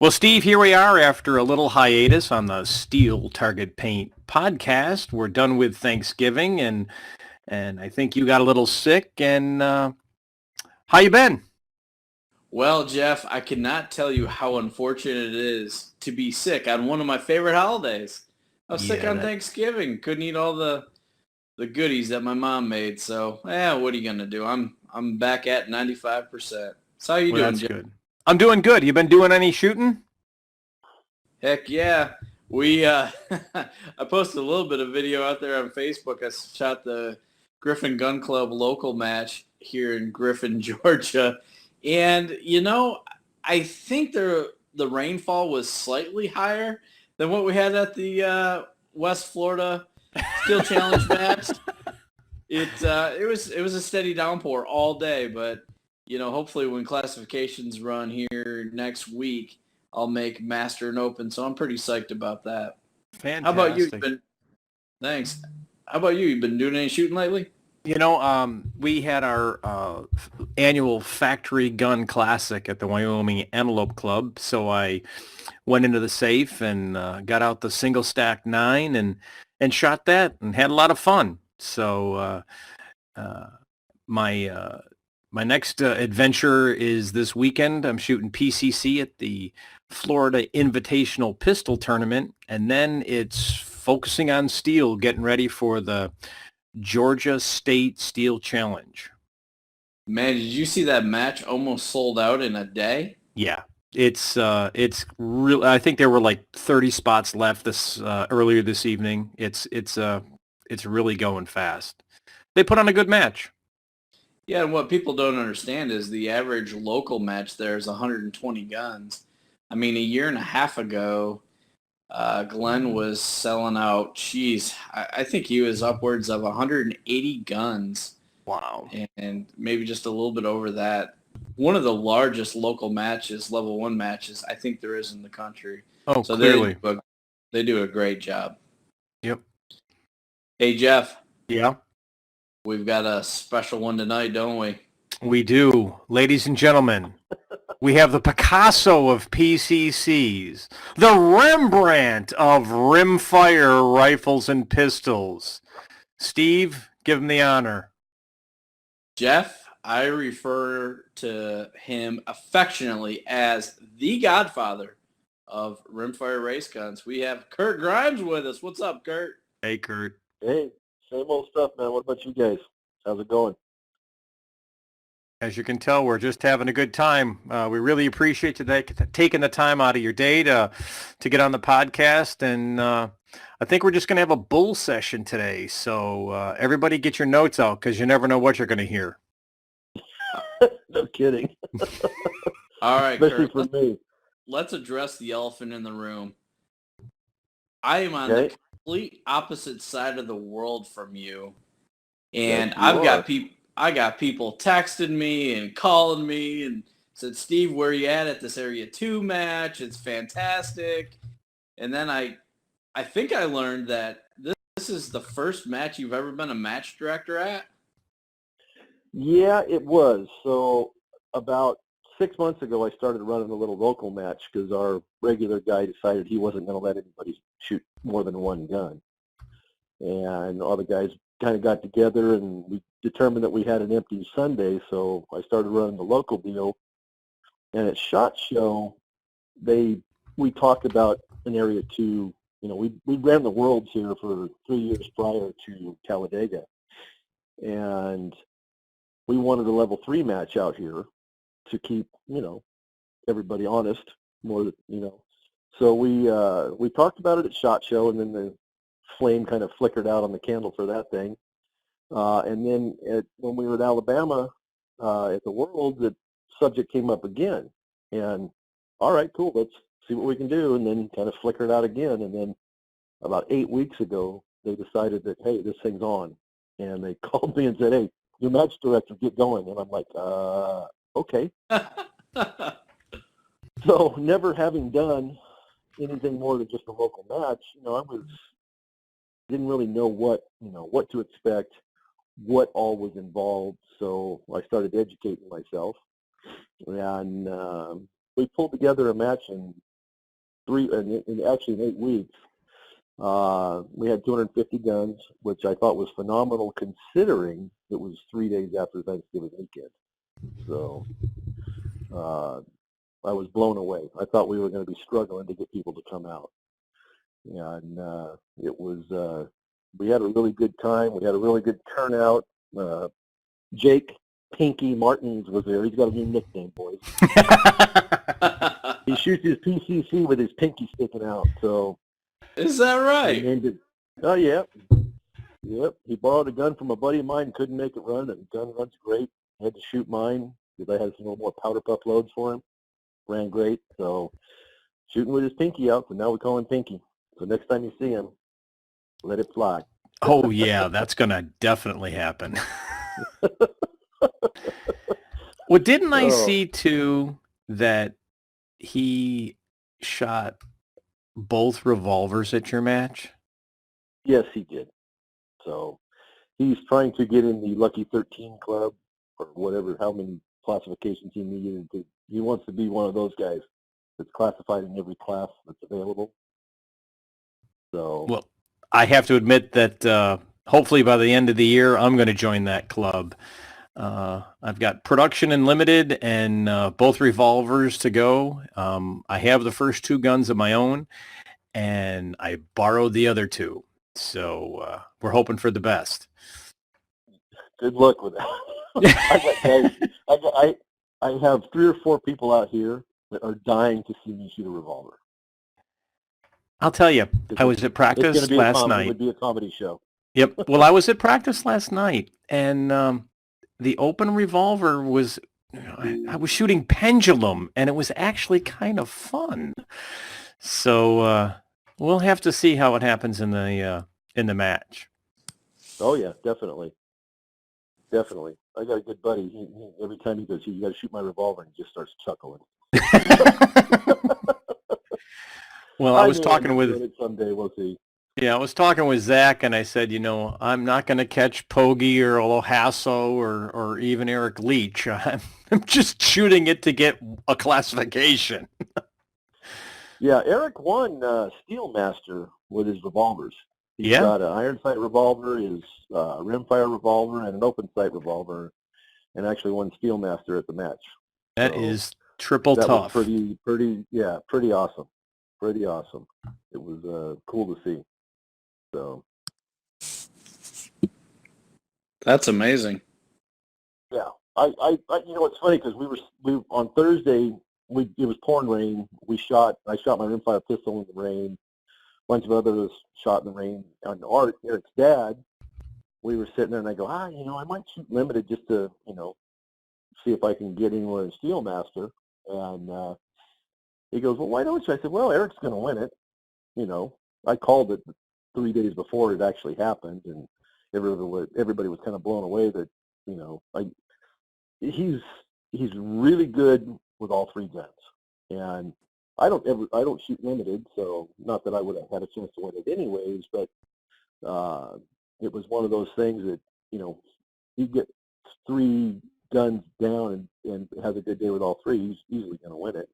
Well, Steve, here we are after a little hiatus on the Steel Target Paint podcast. We're done with Thanksgiving, and I think you got a little sick. And how you been? Well, Jeff, I cannot tell you how unfortunate it is to be sick on one of my favorite holidays. I was sick Yeah, on that, Thanksgiving. Couldn't eat all the goodies that my mom made. So, what are you gonna do? I'm back at 95%. So how you well, doing, that's Jeff? good. I'm doing good. You been doing any shooting? Heck yeah. We I posted a little bit of video out there on Facebook. I shot the Griffin Gun Club local match here in Griffin, Georgia. And I think the rainfall was slightly higher than what we had at the West Florida Steel Challenge match. It was a steady downpour all day, but hopefully when classifications run here next week, I'll make Master and Open, so I'm pretty psyched about that. How about you? Fantastic. Thanks. How about you? You been doing any shooting lately? We had our annual Factory Gun Classic at the Wyoming Antelope Club, so I went into the safe and got out the single stack 9 and shot that and had a lot of fun. So my my next adventure is this weekend. I'm shooting PCC at the Florida Invitational Pistol Tournament, and then it's focusing on steel, getting ready for the Georgia State Steel Challenge. Man, did you see that match almost sold out in a day? Yeah, it's real. I think there were like 30 spots left this earlier this evening. It's really going fast. They put on a good match. Yeah, and what people don't understand is the average local match there is 120 guns. I mean, a year and a half ago, Glenn was selling out, I think he was upwards of 180 guns Wow. and maybe just a little bit over that. One of the largest local matches, level 1 matches, I think there is in the country. Oh, So clearly. they do a great job. Yep. Hey, Jeff, Yeah. we've got a special one tonight, don't we? We do. Ladies and gentlemen, we have the Picasso of PCCs, the Rembrandt of Rimfire rifles and pistols. Steve, give him the honor. Jeff, I refer to him affectionately as the godfather of Rimfire Raceguns. We have Kurt Grimes with us. What's up, Kurt? Hey, Kurt. Hey, same old stuff, man. What about you guys? How's it going? As you can tell, we're just having a good time. We really appreciate you taking the time out of your day to get on the podcast. And I think we're just going to have a bull session today. So everybody get your notes out because you never know what you're going to hear. No kidding. All right, Especially Kurt, for me. let's address the elephant in the room. I am on Okay. the complete opposite side of the world from you. And Yes, you I got people texting me and calling me and said, Steve, where you at this Area 2 match? It's fantastic. And then I think I learned that this is the first match you've ever been a match director at. Yeah, it was. So about 6 months ago, I started running a little local match because our regular guy decided he wasn't going to let anybody shoot more than one gun. And all the guys kind of got together, and we determined that we had an empty Sunday, so I started running the local deal. And at SHOT Show, we talked about an Area 2. We ran the Worlds here for 3 years prior to Talladega, and we wanted a level 3 match out here to keep, everybody honest, So we talked about it at SHOT Show, and then the flame kind of flickered out on the candle for that thing. And then when we were in Alabama at the World, the subject came up again. And all right, cool, let's see what we can do. And then kind of flickered out again. And then about 8 weeks ago, they decided that, hey, this thing's on. And they called me and said, hey, your match director, get going. And I'm like, okay. So never having done anything more than just a local match, didn't really know what to expect, what all was involved. So I started educating myself, and we pulled together a match in actually in 8 weeks, we had 250 guns, which I thought was phenomenal considering it was 3 days after Thanksgiving weekend. So I was blown away. I thought we were going to be struggling to get people to come out. And it was, we had a really good time. We had a really good turnout. Jake Pinky Martins was there. He's got a new nickname, boys. He shoots his PCC with his pinky sticking out. So Is that right? named it. Oh yeah, yep. He borrowed a gun from a buddy of mine. Couldn't make it run, and the gun runs great. Had to shoot mine because I had some more powder puff loads for him. Ran great. So shooting with his pinky out. So now we call him Pinky. So next time you see him, let it fly. Oh, yeah, that's going to definitely happen. Well, didn't I see, too, that he shot both revolvers at your match? Yes, he did. So he's trying to get in the Lucky 13 club or whatever, how many classifications he needed. He wants to be one of those guys that's classified in every class that's available. So Well, I have to admit that hopefully by the end of the year, I'm going to join that club. I've got production and limited and both revolvers to go. I have the first 2 guns of my own, and I borrowed the other 2. So we're hoping for the best. good luck with that. I have 3 or 4 people out here that are dying to see me shoot a revolver. I'll tell you, I was at practice last night. It would be a comedy show. Yep. Well, I was at practice last night, and the open revolver was, I was shooting pendulum, and it was actually kind of fun. So we'll have to see how it happens in the match. Oh yeah, definitely. Definitely. I got a good buddy. He every time he goes, you got to shoot my revolver, and he just starts chuckling. Well, I was talking with it someday. We'll see. Yeah, I was talking with Zach, and I said, I'm not going to catch Poggi or Olohasso or even Eric Leach. I'm just shooting it to get a classification. Yeah, Eric won Steel Master with his revolvers. He's Yeah. got an iron sight revolver, his rimfire revolver, and an open sight revolver, and actually won Steel Master at the match. That is triple that tough. was pretty awesome. Pretty awesome. It was cool to see. So That's amazing. yeah, I it's funny because we on Thursday it was pouring rain. I shot my rimfire pistol in the rain. A bunch of others shot in the rain. On Eric's dad, we were sitting there and I go, I might shoot limited just to see if I can get anywhere in Steel Master. And he goes, well, why don't you? I said, well, Eric's going to win it. I called it 3 days before it actually happened, and everybody was kind of blown away that, he's really good with all 3 guns. And I don't shoot limited, so not that I would have had a chance to win it anyways, but it was one of those things that, he gets 3 guns down and has a good day with all 3, he's easily going to win it.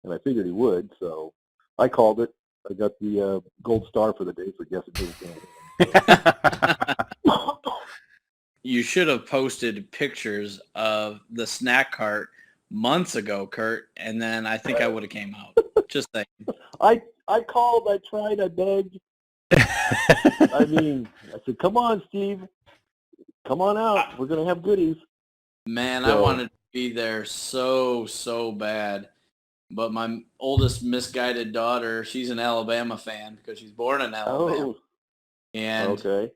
And I figured he would, so I called it. I got the gold star for the day for guessing who was going to win. You should have posted pictures of the snack cart months ago, Kurt, and then I think I would have came out. Just saying. I called, I tried, I begged. I said, come on, Steve. Come on out. We're going to have goodies. Man, I wanted to be there so bad. But my oldest misguided daughter, she's an Alabama fan because she's born in Alabama. And okay.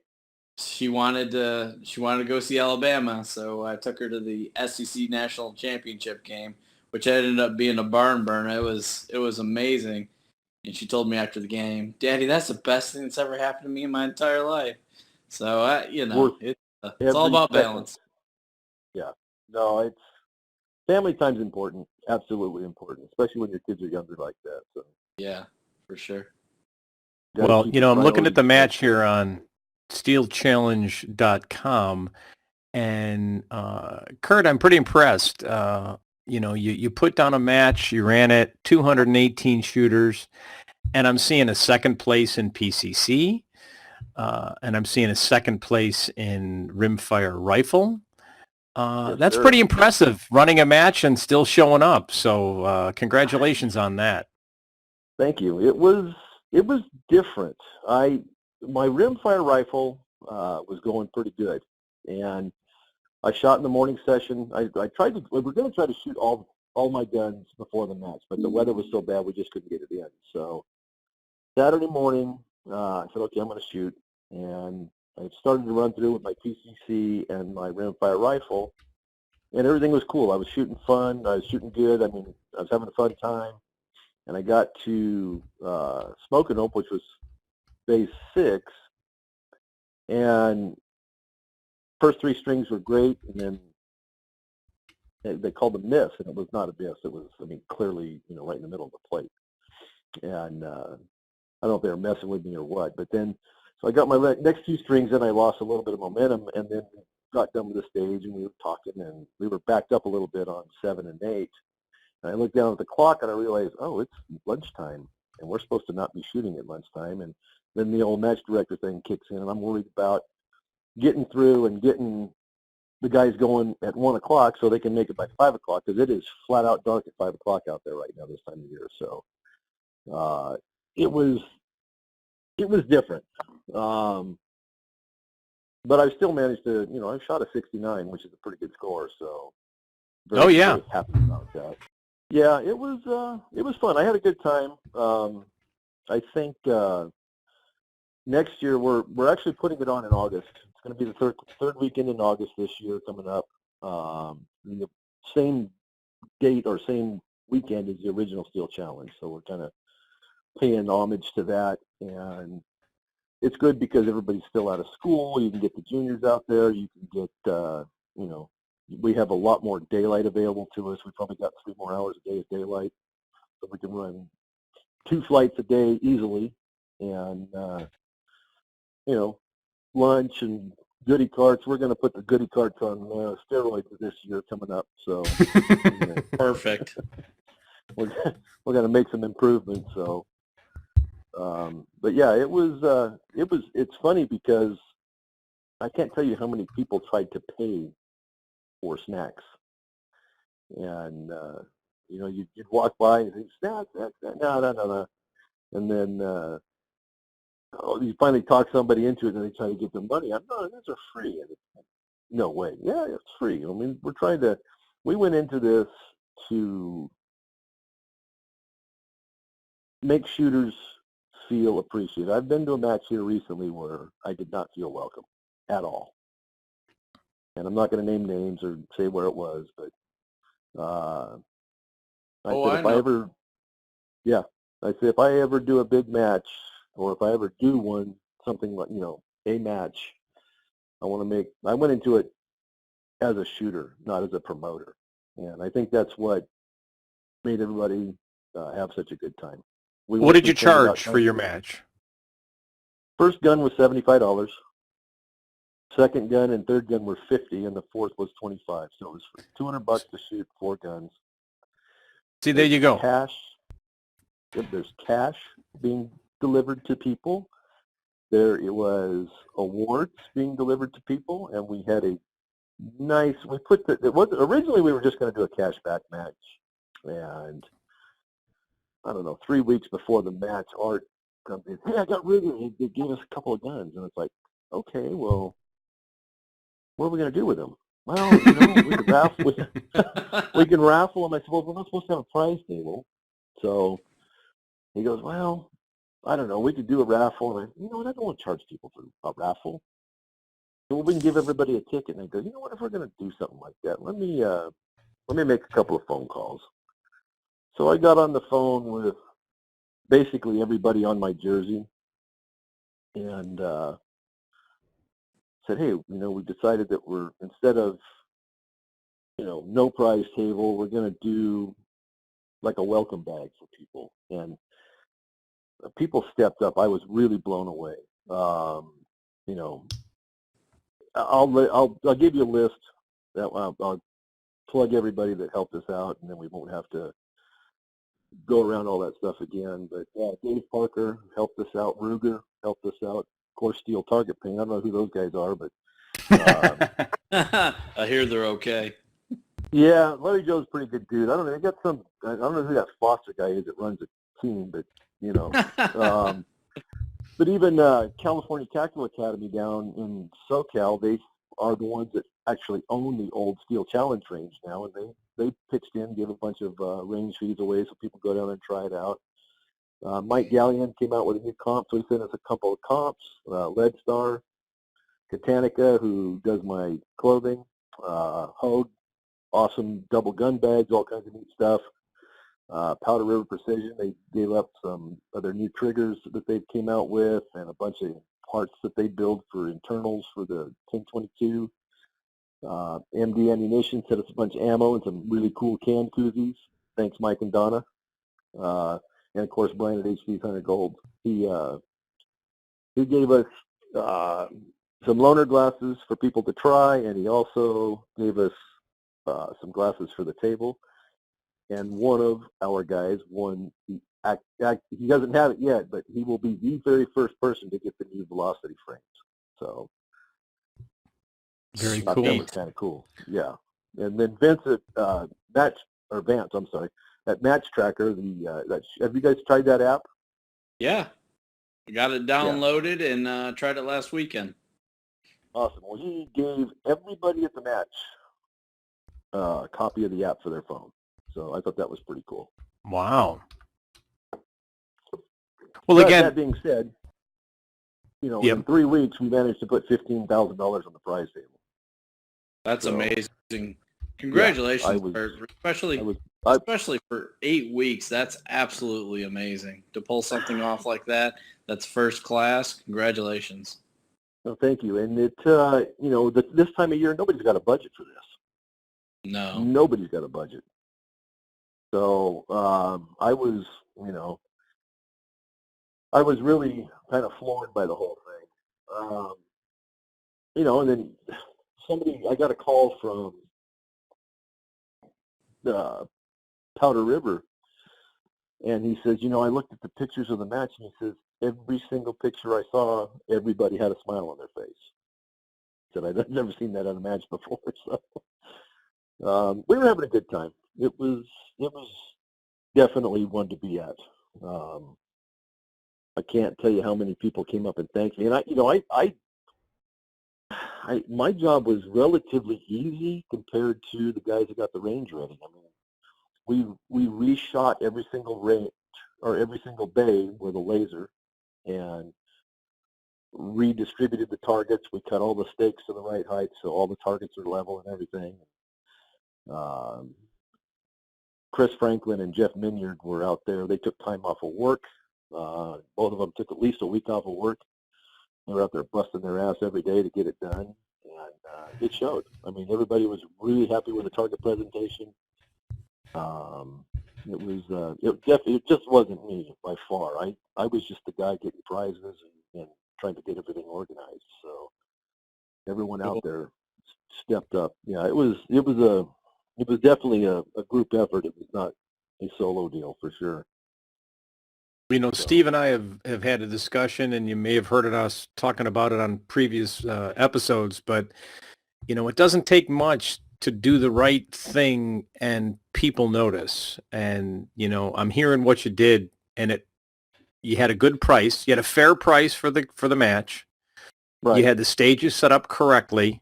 she wanted to go see Alabama, so I took her to the SEC National Championship game, which ended up being a barn burner. It was amazing. And she told me after the game, "Daddy, that's the best thing that's ever happened to me in my entire life." So it's all about balance. Yeah. No, family time's important. Absolutely important, especially when your kids are younger like that. So Yeah, for sure. Well, I'm looking at the match here on steelchallenge.com, and Kurt, I'm pretty impressed. You put down a match, you ran it, 218 shooters, and I'm seeing a second place in PCC, and I'm seeing a second place in Rimfire Rifle. Yes, That's sir. pretty impressive, running a match and still showing up. So congratulations on that. Thank you. It was different. My rimfire rifle was going pretty good, and I shot in the morning session. We were going to try to shoot all my guns before the match, but the weather was so bad we just couldn't get it in. So Saturday morning, I said, okay, I'm going to shoot, and I started to run through with my PCC and my rimfire rifle, and everything was cool. I was shooting fun. I was shooting good. I mean, I was having a fun time. And I got to Smoking Hope, which was phase 6, and first 3 strings were great, and then they called a miss, and it was not a miss. It was, I mean, clearly, right in the middle of the plate. And I don't know if they were messing with me or what, but then, so I got my next 2 strings, and I lost a little bit of momentum, and then got done with the stage, and we were talking, and we were backed up a little bit on 7 and 8. And I looked down at the clock, and I realized, oh, it's lunchtime, and we're supposed to not be shooting at lunchtime. And then the old match director thing kicks in, and I'm worried about getting through and getting the guys going at 1 o'clock so they can make it by 5 o'clock, because it is flat out dark at 5 o'clock out there right now this time of year. So it was different. But I still managed to, I shot a 69, which is a pretty good score. So very happy about that. Yeah, it was fun. I had a good time. I think next year we're actually putting it on in August. It's going to be the third weekend in August this year coming up. The same date or same weekend as the original Steel Challenge, so we're kind of paying homage to that, and it's good because everybody's still out of school. You can get the juniors out there. You can get we have a lot more daylight available to us. We probably got 3 more hours a day of daylight, so we can run 2 flights a day easily, and lunch and goodie carts. We're going to put the goodie carts on steroids this year coming up. So Perfect. We're going to make some improvements. So, but yeah, it's funny because I can't tell you how many people tried to pay for snacks, and you'd walk by and say, snacks, no, and then you finally talk somebody into it, and they try to get their money. No, these are free. And no way. Yeah, it's free. I mean, we went into this to make shooters feel appreciated. I've been to a match here recently where I did not feel welcome at all. And I'm not going to name names or say where it was, but if I ever do a big match, or if I ever do something like, a match, I went into it as a shooter, not as a promoter. And I think that's what made everybody have such a good time. What did you charge for your match? First gun was $75. Second gun and third gun were $50, and the fourth was $25. So it was $200 to shoot 4 guns. See, there you go. There's cash being delivered to people. There it was awards being delivered to people, and we had a nice. Originally we were just going to do a cashback match, and I don't know, 3 weeks before the match, Art comes in, hey, I got rid of it. They gave us a couple of guns, and it's like, okay, well, what are we going to do with them? Well, we can raffle. We can raffle them. I said, well, we're not supposed to have a prize table. So he goes, well, I don't know. We could do a raffle. And I don't want to charge people for a raffle. And we can give everybody a ticket. And I go, you know what? If we're going to do something like that, let me make a couple of phone calls. So I got on the phone with basically everybody on my jersey, and said, hey, we decided that we're, instead of, no prize table, we're going to do like a welcome bag for people. And people stepped up. I was really blown away. I'll give you a list. That I'll plug everybody that helped us out, and then we won't have to go around all that stuff again. But Dave Parker helped us out. Ruger helped us out. Of course, Steel Target Paint. I don't know who those guys are, but I hear they're okay. yeah, Larry Joe's a pretty good dude. I don't know. They got some. I don't know who that Foster guy is that runs the team, but you know. But even California Tactical Academy down in SoCal, they are the ones that actually own the old Steel Challenge range now, and they pitched in, gave a bunch of range fees away so people go down and try it out. Mike Gallion came out with a new comp, so he sent us a couple of comps. Lead Star, Katanica, who does my clothing, Hogue, awesome double gun bags, all kinds of neat stuff. Powder River Precision, they gave up some of their new triggers that they came out with and a bunch of parts that they build for internals for the 1022. MD Ammunition sent us a bunch of ammo and some really cool can koozies. Thanks, Mike and Donna. And of course, Brian at HC 100 Gold. He gave us some loaner glasses for people to try, and he also gave us some glasses for the table. And one of our guys won. He doesn't have it yet, but he will be the very first person to get the new Velocity frames. So Very I thought cool. that was kind of cool. Yeah. And then Vance at Match Tracker. Have you guys tried that app? Yeah. I got it downloaded and tried it last weekend. Awesome. Well, he gave everybody at the match a copy of the app for their phone. So I thought that was pretty cool. Wow. Well, But again, that being said, Yep. in 3 weeks we managed to put $15,000 on the prize table. That's So, amazing. Congratulations, was- Bert. Especially for 8 weeks. That's absolutely amazing. To pull something off like that, that's first class. Congratulations. Well, thank you. And it, this time of year, nobody's got a budget for this. No. Nobody's got a budget. So I was really kind of floored by the whole thing. And then I got a call from Powder River, and he says, I looked at the pictures of the match, and he says, every single picture I saw, everybody had a smile on their face. He said, I've never seen that on a match before. So we were having a good time. It was definitely one to be at. I can't tell you how many people came up and thanked me. And my job was relatively easy compared to the guys who got the range ready. I mean, we reshot every single range or every single bay with a laser and redistributed the targets. We cut all the stakes to the right height so all the targets are level and everything. Chris Franklin and Jeff Minyard were out there. They took time off of work. Both of them took at least a week off of work. They were out there busting their ass every day to get it done, and it showed. I mean, everybody was really happy with the target presentation. It just wasn't me by far. I was just the guy getting prizes and trying to get everything organized. So everyone out there stepped up. Yeah, it was definitely a group effort. It was not a solo deal for sure. Steve and I have had a discussion, and you may have heard us talking about it on previous episodes, but, it doesn't take much to do the right thing and people notice. And, I'm hearing what you did, and you had a good price. You had a fair price for the match. Right. You had the stages set up correctly.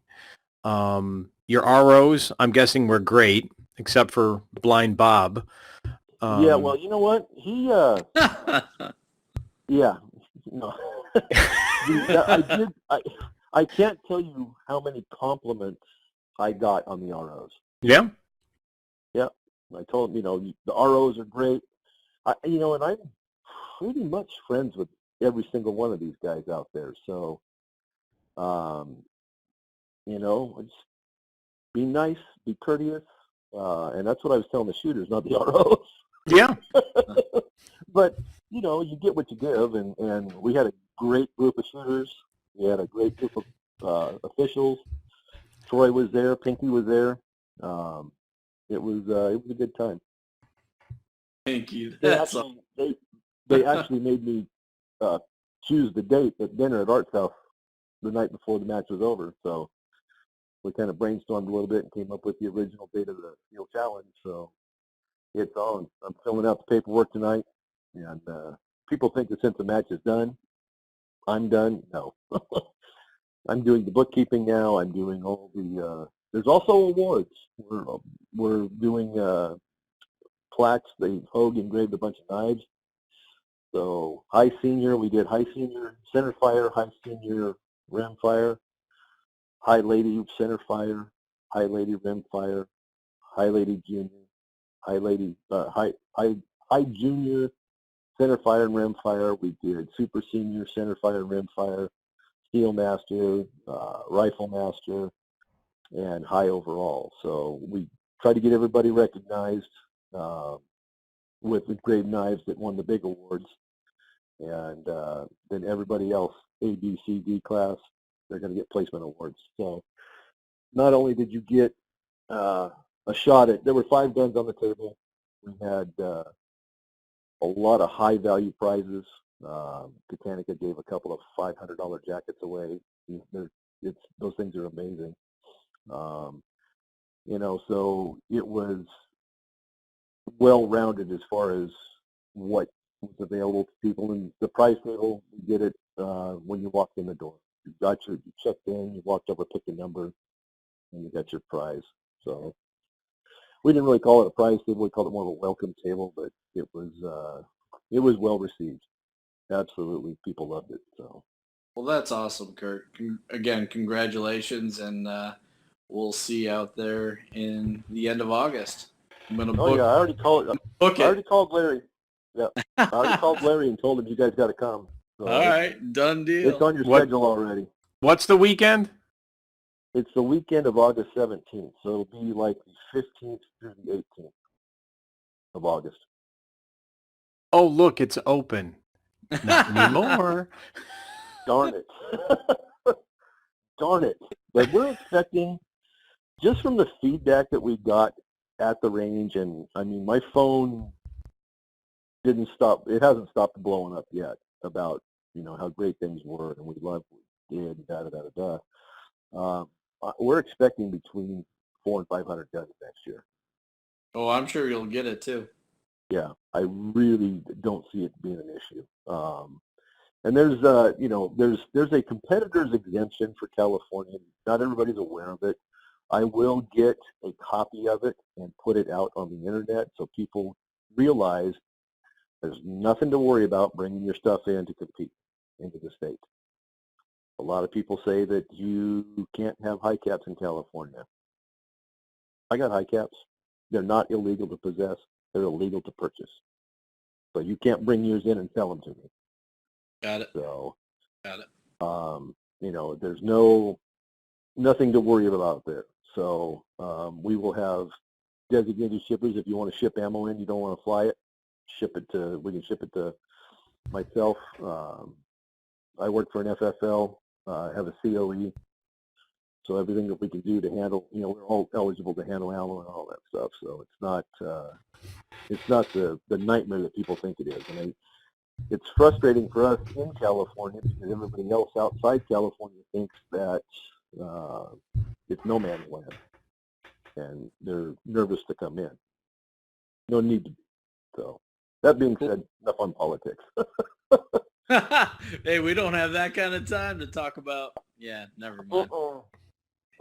Your ROs, I'm guessing, were great, except for Blind Bob. Yeah, well, you know what? He, yeah, no. I can't tell you how many compliments I got on the ROs. Yeah? Yeah. I told him, the ROs are great. And I'm pretty much friends with every single one of these guys out there. So, just be nice, be courteous. And that's what I was telling the shooters, not the ROs. Yeah. But, you get what you give, and we had a great group of shooters. We had a great group of officials. Troy was there. Pinky was there. It was a good time. Thank you. They That's actually made me choose the date at dinner at Art's House the night before the match was over. So we kind of brainstormed a little bit and came up with the original date of the Steel Challenge. So it's on. I'm filling out the paperwork tonight, and people think that since the match is done, I'm done. No. I'm doing the bookkeeping now. I'm doing all the, there's also awards. We're doing plaques. Hogue engraved a bunch of knives. So high senior, we did high senior center fire, high senior rimfire, high lady center fire, high lady rimfire, high lady junior, high lady, high junior center fire and rimfire. We did super senior center fire and rimfire, steel master, rifle master, and high overall. So we try to get everybody recognized with engraved knives that won the big awards. And then everybody else, A, B, C, D class, they're going to get placement awards. So not only did you get a shot at, there were 5 guns on the table. We had a lot of high value prizes. Titanica gave a couple of $500 jackets away. Those things are amazing. So it was well-rounded as far as what was available to people. And the prize table, you get it when you walked in the door. You checked in, you walked over, picked a number, and you got your prize. So we didn't really call it a prize table. We called it more of a welcome table, but it was well received. Absolutely, people loved it. So. Well, that's awesome, Kurt. Again, congratulations, and we'll see you out there in the end of August. I'm gonna book. Oh yeah, I already called Larry. Yeah, I already called Larry and told him you guys got to come. So all right, done deal. It's on your schedule already. What's the weekend? It's the weekend of August 17th, so it'll be like the 15th through the 18th of August. Oh, look, it's open. Not anymore. Darn it. Darn it. But we're expecting, just from the feedback that we got at the range, and I mean, my phone didn't stop. It hasn't stopped blowing up yet about, how great things were, and we loved what we did, we're expecting between 400 and 500 guns next year. Oh, I'm sure you'll get it too. Yeah, I really don't see it being an issue. And there's a competitor's exemption for California. Not everybody's aware of it. I will get a copy of it and put it out on the internet so people realize there's nothing to worry about bringing your stuff in to compete into the state. A lot of people say that you can't have high caps in California. I got high caps. They're not illegal to possess. They're illegal to purchase. So you can't bring yours in and sell them to me. Got it. So, got it. There's nothing to worry about there. So we will have designated shippers. If you want to ship ammo in, you don't want to fly it, we can ship it to myself. I work for an FFL, have a COE. So everything that we can do to handle, we're all eligible to handle ammo and all that stuff. So it's not the nightmare that people think it is. And it's frustrating for us in California because everybody else outside California thinks that it's no man's land, and they're nervous to come in. No need to. So that being said, enough on politics. Hey, we don't have that kind of time to talk about. Yeah, never mind.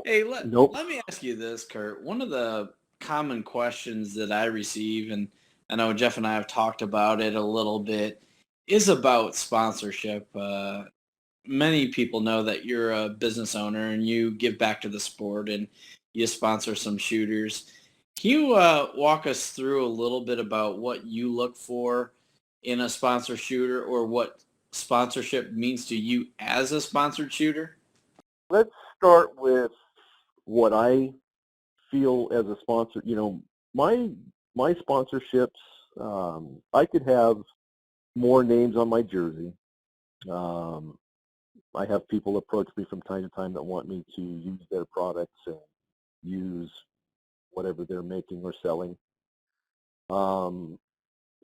Hey, let me ask you this, Kurt. One of the common questions that I receive, and I know Jeff and I have talked about it a little bit, is about sponsorship. Many people know that you're a business owner and you give back to the sport and you sponsor some shooters. Can you walk us through a little bit about what you look for in a sponsor shooter, or what sponsorship means to you as a sponsored shooter? Let's start with what I feel as a sponsor. My sponsorships, I could have more names on my jersey. I have people approach me from time to time that want me to use their products and use whatever they're making or selling.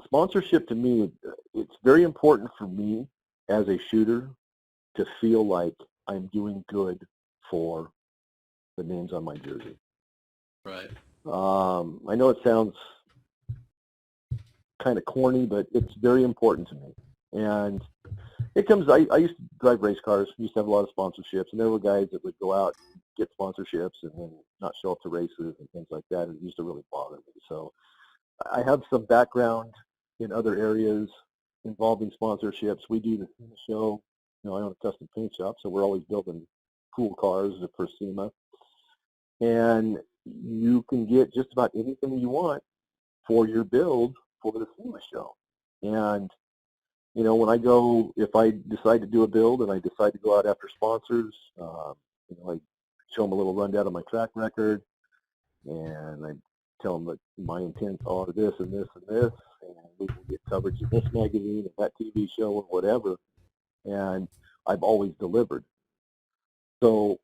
sponsorship to me, it's very important for me as a shooter to feel like I'm doing good for the names on my jersey. Right. I know it sounds kind of corny, but it's very important to me. And it comes, I used to drive race cars, used to have a lot of sponsorships, and there were guys that would go out and get sponsorships and then not show up to races and things like that. It used to really bother me. So I have some background in other areas involving sponsorships. We do the SEMA show. You know, I own a custom paint shop, so we're always building cool cars for SEMA. And you can get just about anything you want for your build for the SEMA show. And, you know, when I go, if I decide to do a build and I decide to go out after sponsors, you know, I show them a little rundown of my track record, and I tell them that my intents are this and this and this, and we will get coverage in this magazine and that TV show or whatever. And I've always delivered. So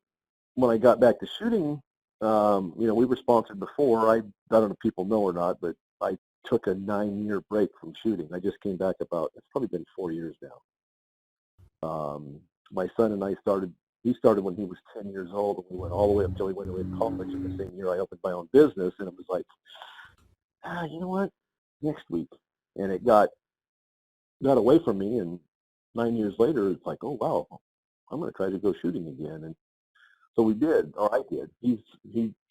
when I got back to shooting, you know, we were sponsored before. I don't know if people know or not, but I took a 9-year break from shooting. I just came back it's probably been 4 years now. My son and I he started when he was 10 years old, and we went all the way up until he went away to college. And the same year I opened my own business, and it was like, you know what, next week. And it got away from me, and 9 years later, it's like, oh, wow, I'm going to try to go shooting again. And so we did, or I did. He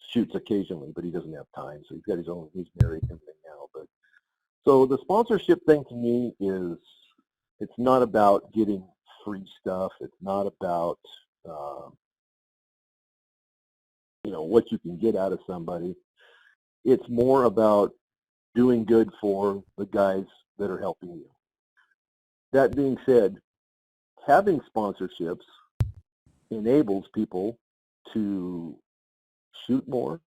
shoots occasionally, but he doesn't have time. So he's got his own, he's married and everything now. But so the sponsorship thing to me is, it's not about getting free stuff. It's not about, you know, what you can get out of somebody. It's more about doing good for the guys that are helping you. That being said, having sponsorships enables people to shoot more,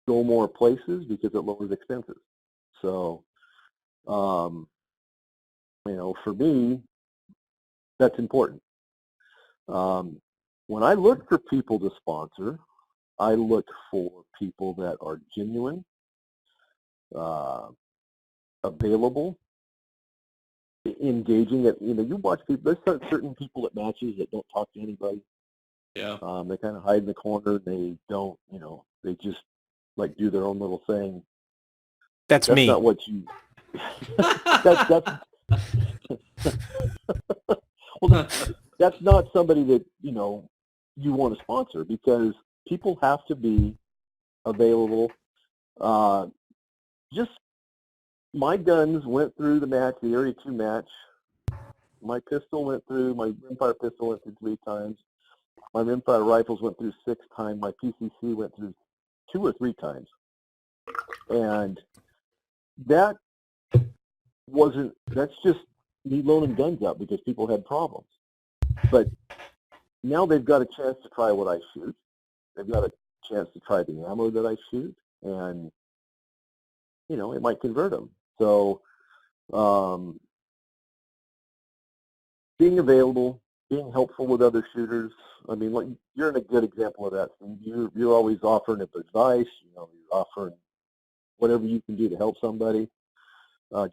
go more places, because it lowers expenses. So, you know, for me, that's important. When I look for people to sponsor, I look for people that are genuine, available, engaging. You know, you watch people, there's certain people at matches that don't talk to anybody. Yeah. They kind of hide in the corner. They don't, you know, they just like do their own little thing. That's me. Not what you. Well, that's not somebody that, you know, you want to sponsor, because people have to be available. Just my guns went through the match, the Area 2 match. My Rimfire pistol went through 3 times. My Rimfire rifles went through 6 times. My PCC went through 2 or 3 times. And that's just me loaning guns out because people had problems. But now they've got a chance to try what I shoot. They've got a chance to try the ammo that I shoot, and, you know, it might convert them. So being available, being helpful with other shooters. I mean, like, you're a good example of that. You're always offering advice. You know, you're offering whatever you can do to help somebody.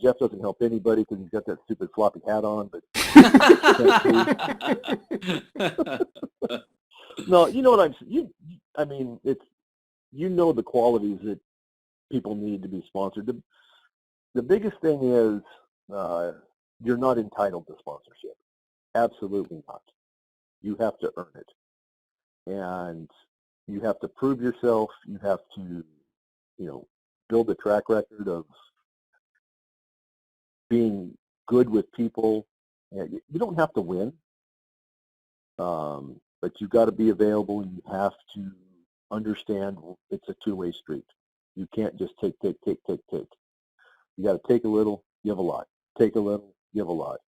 Jeff doesn't help anybody because he's got that stupid floppy hat on. But no, you know what I mean, it's, you know, the qualities that people need to be sponsored. The biggest thing is you're not entitled to sponsorship. Absolutely not. You have to earn it, and you have to prove yourself. You have to, you know, build a track record of being good with people. And you don't have to win, but you've got to be available. You have to understand it's a two-way street. You can't just take. You got to take a little, give a lot. Take a little, give a lot.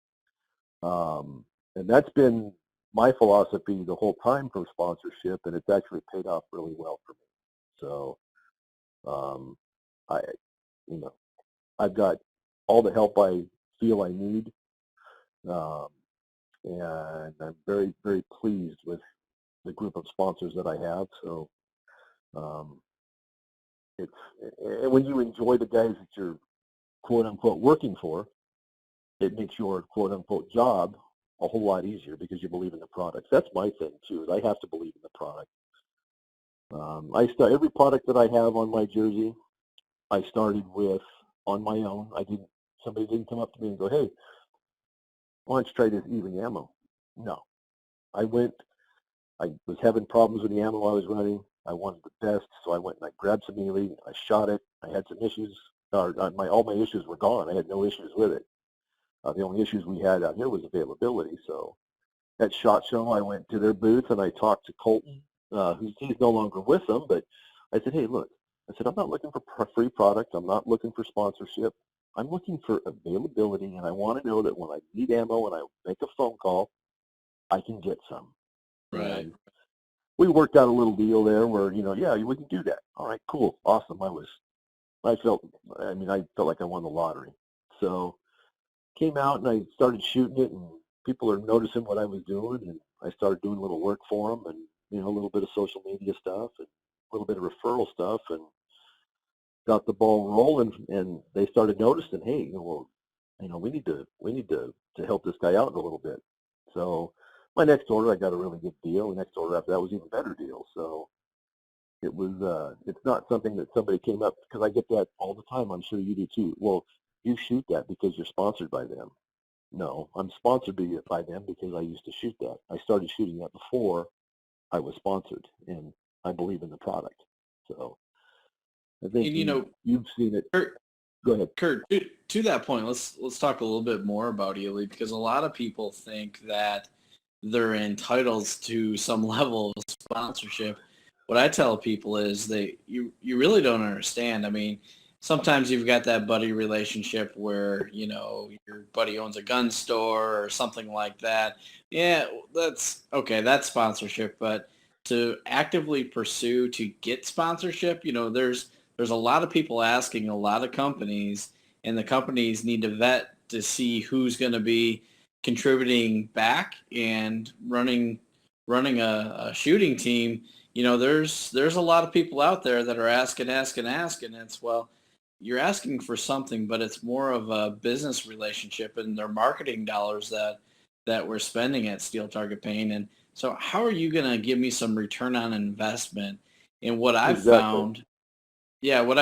And that's been my philosophy the whole time for sponsorship, and it's actually paid off really well for me. So, you know, I've got all the help I feel I need, and I'm very, very pleased with the group of sponsors that I have. So, and when you enjoy the guys that you're quote-unquote working for, it makes your quote-unquote job a whole lot easier because you believe in the products. That's my thing, too, is I have to believe in the product. Every product that I have on my jersey, I started with on my own. Somebody didn't come up to me and go, hey, why don't you try this Ely ammo? No. I was having problems with the ammo I was running. I wanted the best, so I went and I grabbed some Ely. I shot it. I had some issues. All my issues were gone. I had no issues with it. The only issues we had out here was availability. So at SHOT Show, I went to their booth and I talked to Colton, he's no longer with them, but I said, hey, look, I'm not looking for free product. I'm not looking for sponsorship. I'm looking for availability, and I want to know that when I need ammo and I make a phone call, I can get some. Right. And we worked out a little deal there where, yeah, we can do that. All right, cool, awesome. I felt like I won the lottery. So came out and I started shooting it, and people are noticing what I was doing, and I started doing a little work for them, and a little bit of social media stuff and a little bit of referral stuff, and got the ball rolling. And they started noticing, hey, we need to help this guy out a little bit. So my next order, I got a really good deal. The next order after that was even better deal. So it was it's not something that somebody came up, because I get that all the time. I'm sure you do too. Well, you shoot that because you're sponsored by them. No, I'm sponsored by them because I used to shoot that. I started shooting that before I was sponsored, and I believe in the product. So I think And you've seen it. Kurt, Go ahead. Kurt, to that point, let's talk a little bit more about Ely, because a lot of people think that they're entitled to some level of sponsorship. What I tell people is you really don't understand. I mean, sometimes you've got that buddy relationship where, your buddy owns a gun store or something like that. Yeah, that's okay. That's sponsorship. But to actively pursue to get sponsorship, there's a lot of people asking a lot of companies, and the companies need to vet to see who's going to be contributing back and running a shooting team. There's a lot of people out there that are asking. It's, well, you're asking for something, but it's more of a business relationship, and their marketing dollars that we're spending at Steel Target Paint. And so how are you going to give me some return on investment? And what I've Exactly.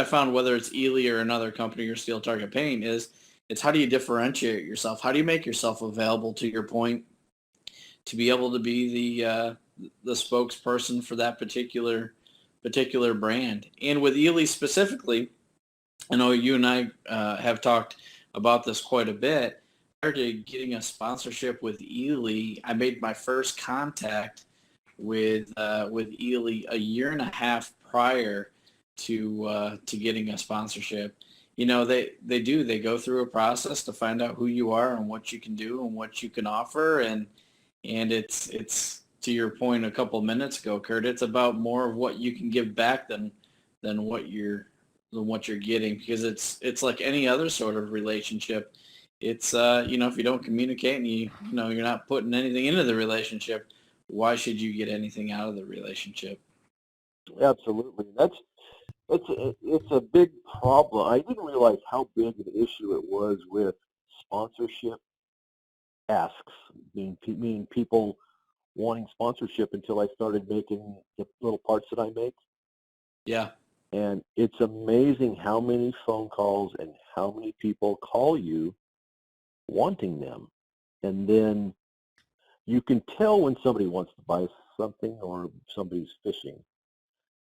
found, whether it's Ely or another company or Steel Target Paint, is it's how do you differentiate yourself? How do you make yourself available, to your point, to be able to be the spokesperson for that particular brand? And with Ely specifically, I know you and I have talked about this quite a bit. Prior to getting a sponsorship with Ely, I made my first contact with Ely a year and a half prior to getting a sponsorship. They go through a process to find out who you are and what you can do and what you can offer, and it's to your point a couple of minutes ago, Kurt. It's about more of what you can give back than what you're getting, because it's like any other sort of relationship. It's if you don't communicate and you're not putting anything into the relationship, why should you get anything out of the relationship? Absolutely. It's a big problem. I didn't realize how big an issue it was with sponsorship asks, meaning people wanting sponsorship, until I started making the little parts that I make. Yeah. And it's amazing how many phone calls and how many people call you wanting them. And then you can tell when somebody wants to buy something or somebody's fishing.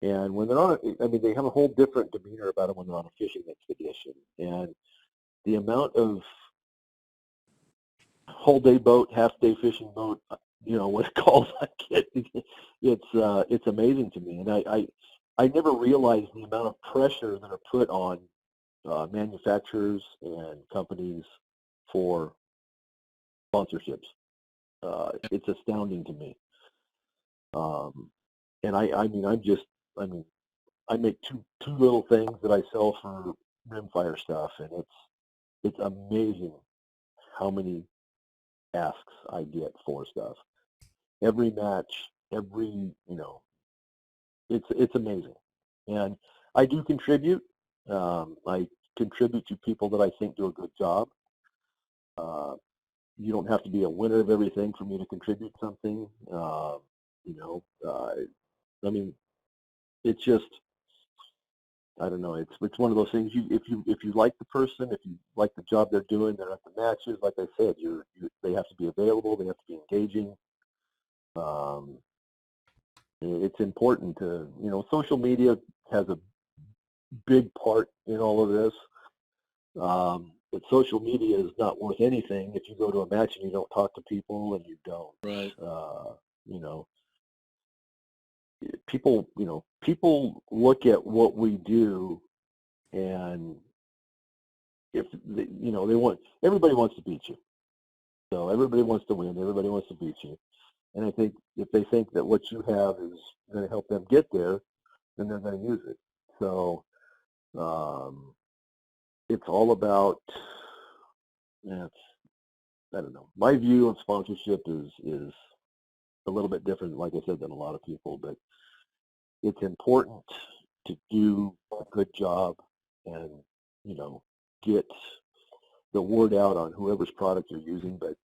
And when they're on, they have a whole different demeanor about it when they're on a fishing expedition. And the amount of whole day boat, half day fishing boat, what calls I get, it's amazing to me. And I never realized the amount of pressure that are put on manufacturers and companies for sponsorships. It's astounding to me. And I make two little things that I sell for Rimfire stuff, and it's amazing how many asks I get for stuff. Every match, it's amazing. And I do contribute. I contribute to people that I think do a good job. You don't have to be a winner of everything for me to contribute something. I mean, it's just, I don't know. It's one of those things. If you like the person, if you like the job they're doing, they're at the matches. Like I said, they have to be available. They have to be engaging. It's important to, social media has a big part in all of this. But social media is not worth anything if you go to a match and you don't talk to people and you don't. Right. People look at what we do, and if everybody wants to beat you. So everybody wants to win. Everybody wants to beat you. And I think if they think that what you have is going to help them get there, then they're going to use it. So it's all about, I don't know. My view of sponsorship is a little bit different, like I said, than a lot of people, but it's important to do a good job and, get the word out on whoever's product you're using. But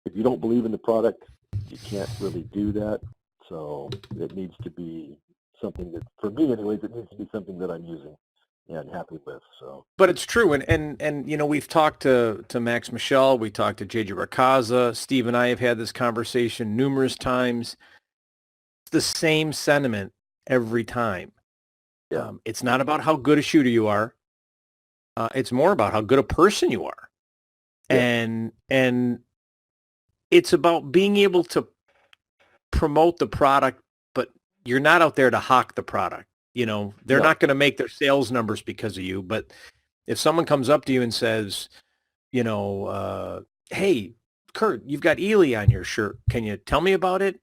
if you don't believe in the product, you can't really do that. So it needs to be something that, for me anyways, it needs to be something that I'm using and happy with. So, but it's true, and we've talked to Max Michel, we talked to JJ Racaza, Steve and I have had this conversation numerous times. It's the same sentiment every time. yeah. It's not about how good a shooter you are. It's more about how good a person you are. Yeah. And it's about being able to promote the product, but you're not out there to hawk the product. They're not going to make their sales numbers because of you. But if someone comes up to you and says, hey, Kurt, you've got Ely on your shirt. Can you tell me about it?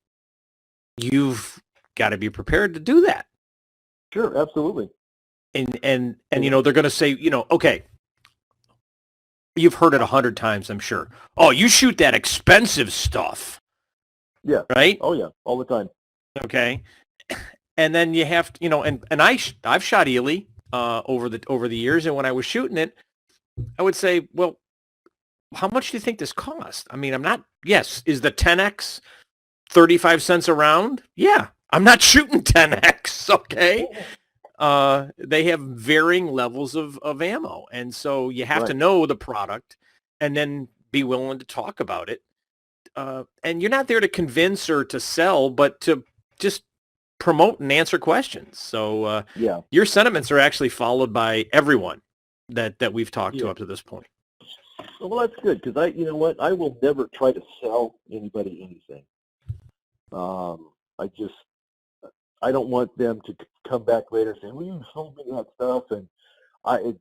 You've got to be prepared to do that. Sure, absolutely. And they're going to say, okay, you've heard it 100 times, I'm sure. Oh, you shoot that expensive stuff. Yeah. Right? Oh, yeah, all the time. Okay. And then you have to, and I've shot Ely over the years, and when I was shooting it, I would say, well, how much do you think this cost? I mean, is the 10X 35 cents a round? Yeah, I'm not shooting 10X, okay? They have varying levels of ammo, and so you have to know the product and then be willing to talk about it. And you're not there to convince or to sell, but to just promote and answer questions. So your sentiments are actually followed by everyone that we've talked to up to this point. Well, that's good, because I will never try to sell anybody anything. I don't want them to come back later and say, well, you sold me that stuff, and it's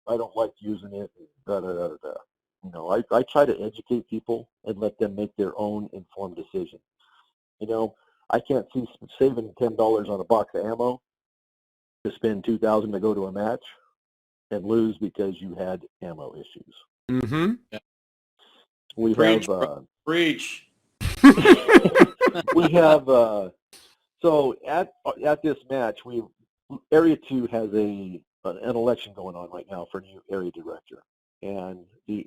I don't like using it, and da da da da. I try to educate people and let them make their own informed decision. I can't see saving $10 on a box of ammo to spend $2,000 to go to a match and lose because you had ammo issues. Mm-hmm. Yeah. We Preach, have preach. we have so at this match, Area 2 has an election going on right now for a new area director, and the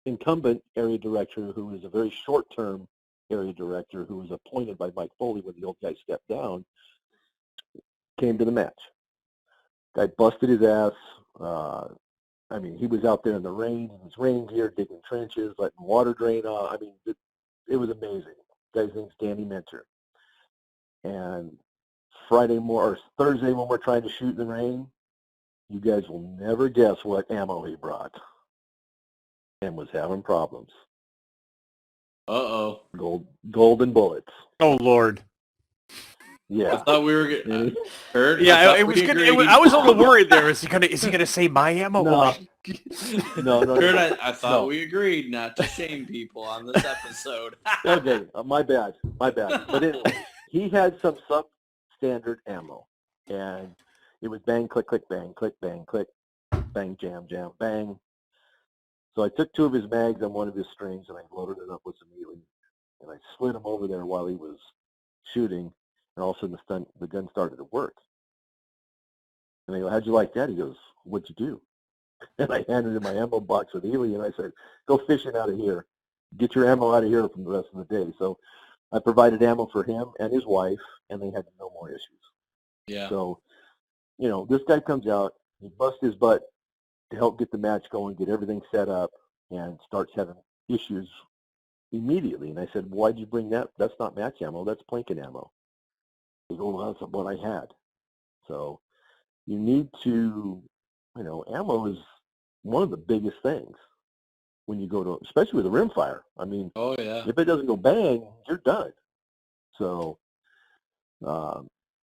incumbent area director, who is a very short-term area director, who was appointed by Mike Foley when the old guy stepped down, came to the match. Guy busted his ass. He was out there in the rain, in his rain gear, digging trenches, letting water drain off. It was amazing. Guy's name's Danny Minter. And Thursday when we're trying to shoot in the rain, you guys will never guess what ammo he brought and was having problems. Uh-oh. Golden bullets. Oh, Lord. Yeah. I thought we were getting hurt. Yeah, it was good. I was a little worried there. Is he gonna say my ammo? No. No. Kurt, I thought we agreed not to shame people on this episode. Okay, my bad. But anyway, he had some substandard ammo, and it was bang, click, click, bang, click, bang, click, bang, jam, jam, bang. So I took 2 of his mags on one of his strings, and I loaded it up with some Ely, and I slid him over there while he was shooting, and all of a sudden the gun started to work. And I go, how'd you like that? He goes, what'd you do? And I handed him my ammo box with Ely, and I said, go fishing out of here. Get your ammo out of here from the rest of the day. So I provided ammo for him and his wife, and they had no more issues. Yeah. So, this guy comes out, he busts his butt to help get the match going, get everything set up, and starts having issues immediately. And I said, why'd you bring that? That's not match ammo. That's Plinkin ammo. He goes, well, that's what I had. So you need to, ammo is one of the biggest things when you go to, especially with a rimfire. I mean, Oh, yeah. if it doesn't go bang, you're done. So, But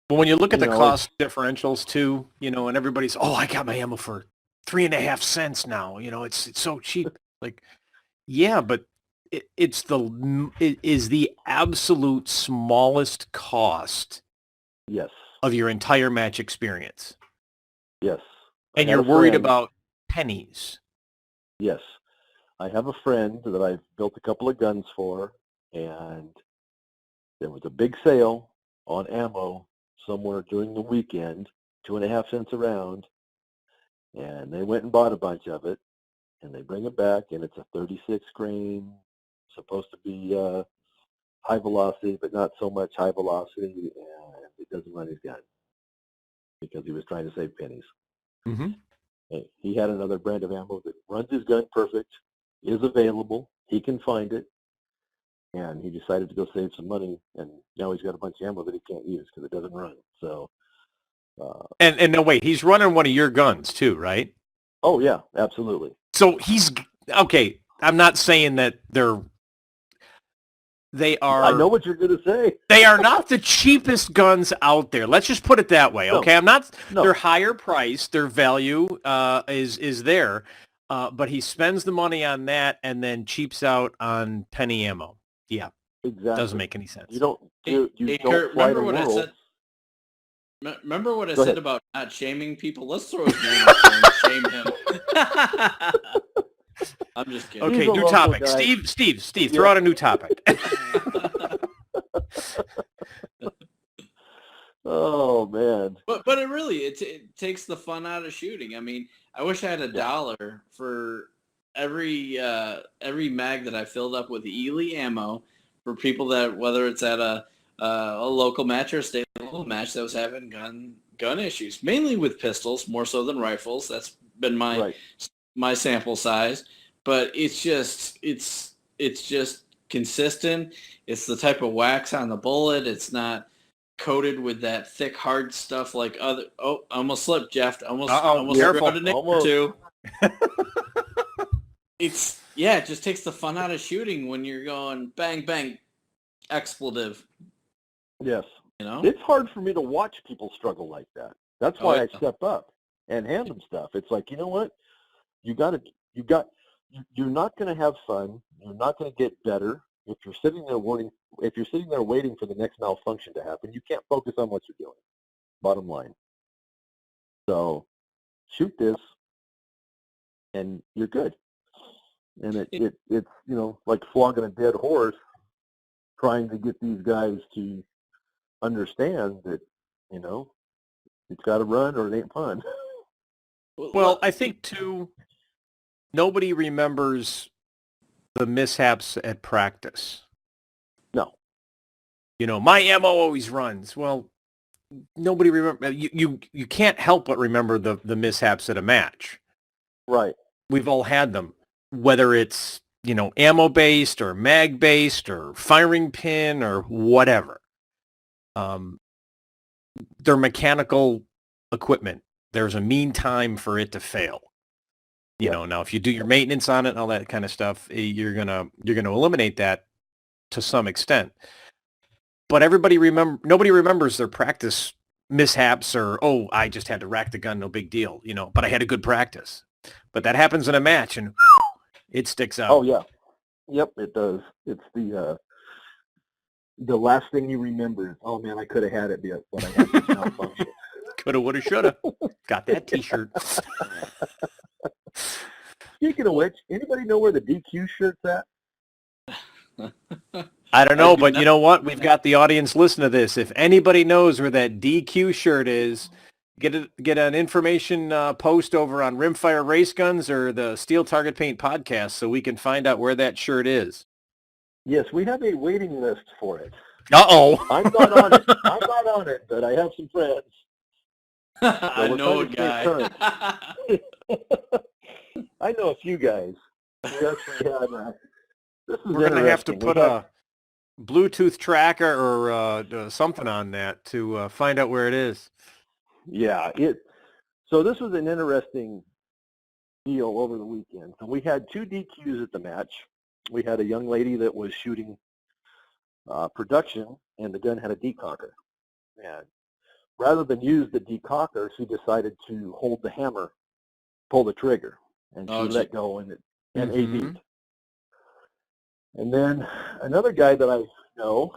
when you look at the cost differentials too, and everybody's, oh, I got my ammo for 3.5 cents now. It's so cheap. Like, yeah, but it is the absolute smallest cost yes, of your entire match experience. yes. And you're worried about pennies. Yes. I have a friend that I've built a couple of guns for, and there was a big sale on ammo somewhere during the weekend, 2.5 cents a round, and they went and bought a bunch of it, and they bring it back, and it's a 36 grain, supposed to be high velocity, but not so much high velocity, and it doesn't run his gun because he was trying to save pennies. Mm-hmm. He had another brand of ammo that runs his gun perfect, is available, he can find it, and he decided to go save some money, and now he's got a bunch of ammo that he can't use because it doesn't run. So, and no, wait, he's running one of your guns too, right? Oh yeah, absolutely. So he's okay. I'm not saying that they are. I know what you're going to say. They are not the cheapest guns out there. Let's just put it that way. Okay, No. I'm not. No. They're higher priced. Their value is there, but he spends the money on that and then cheaps out on penny ammo. Yeah, exactly. Doesn't make any sense. You don't. You Hey, don't Kurt, fly remember the what world. I said? Remember what I Go said ahead. about not shaming people? Let's throw his name out there and shame him. I'm just kidding. Okay, He's a new local topic. guy. Steve, Yeah. throw out a new topic. Oh man. But it really it takes the fun out of shooting. I mean, I wish I had $1 for every mag that I filled up with Ely ammo for people that, whether it's at a local match or a state level match that was having gun issues, mainly with pistols more so than rifles. That's been my sample size, but it's just consistent. It's the type of wax on the bullet. It's not coated with that thick hard stuff like other. Oh, I almost slipped, Jeff. Almost careful. threw out a name or two. It just takes the fun out of shooting when you're going bang bang, expletive. Yes. You know, It's hard for me to watch people struggle like that. That's why I step up and hand them stuff. It's like, you know what? You're not going to have fun. You're not going to get better if you're sitting there waiting. If you're sitting there waiting for the next malfunction to happen, you can't focus on what you're doing. Bottom line. So, shoot this, and you're good. And it's like flogging a dead horse, trying to get these guys to understand that it's got to run or it ain't fun. Well, I think too, nobody remembers the mishaps at practice. No. My ammo always runs. Well, nobody remember. You can't help but remember the mishaps at a match. Right. We've all had them, whether it's ammo based or mag based or firing pin or whatever. They're mechanical equipment. There's a mean time for it to fail. Now if you do your maintenance on it and all that kind of stuff, you're gonna eliminate that to some extent. But nobody remembers their practice mishaps or, oh, I just had to rack the gun, no big deal, but I had a good practice. But that happens in a match and it sticks out. Oh yeah. Yep, it does. It's the last thing you remember is, oh man, I could have had it, but I had this malfunction. Coulda, woulda, shoulda. Got that T-shirt. Speaking of which, anybody know where the DQ shirt's at? I don't know, but you know what? We've got the audience listen to this. If anybody knows where that DQ shirt is, get an information post over on Rimfire Raceguns or the Steel Target Paint podcast so we can find out where that shirt is. Yes, we have a waiting list for it. Uh-oh. I'm not on it. I'm not on it, but I have some friends. I we're know a trying to stay guy. I know a few guys. We actually had. This is We're going to have to interesting. put a Bluetooth tracker or something on that to find out where it is. Yeah. So this was an interesting deal over the weekend. So we had 2 DQs at the match. We had a young lady that was shooting production, and the gun had a decocker. And rather than use the decocker, she decided to hold the hammer, pull the trigger, and she let go, and A beat. And then another guy that I know,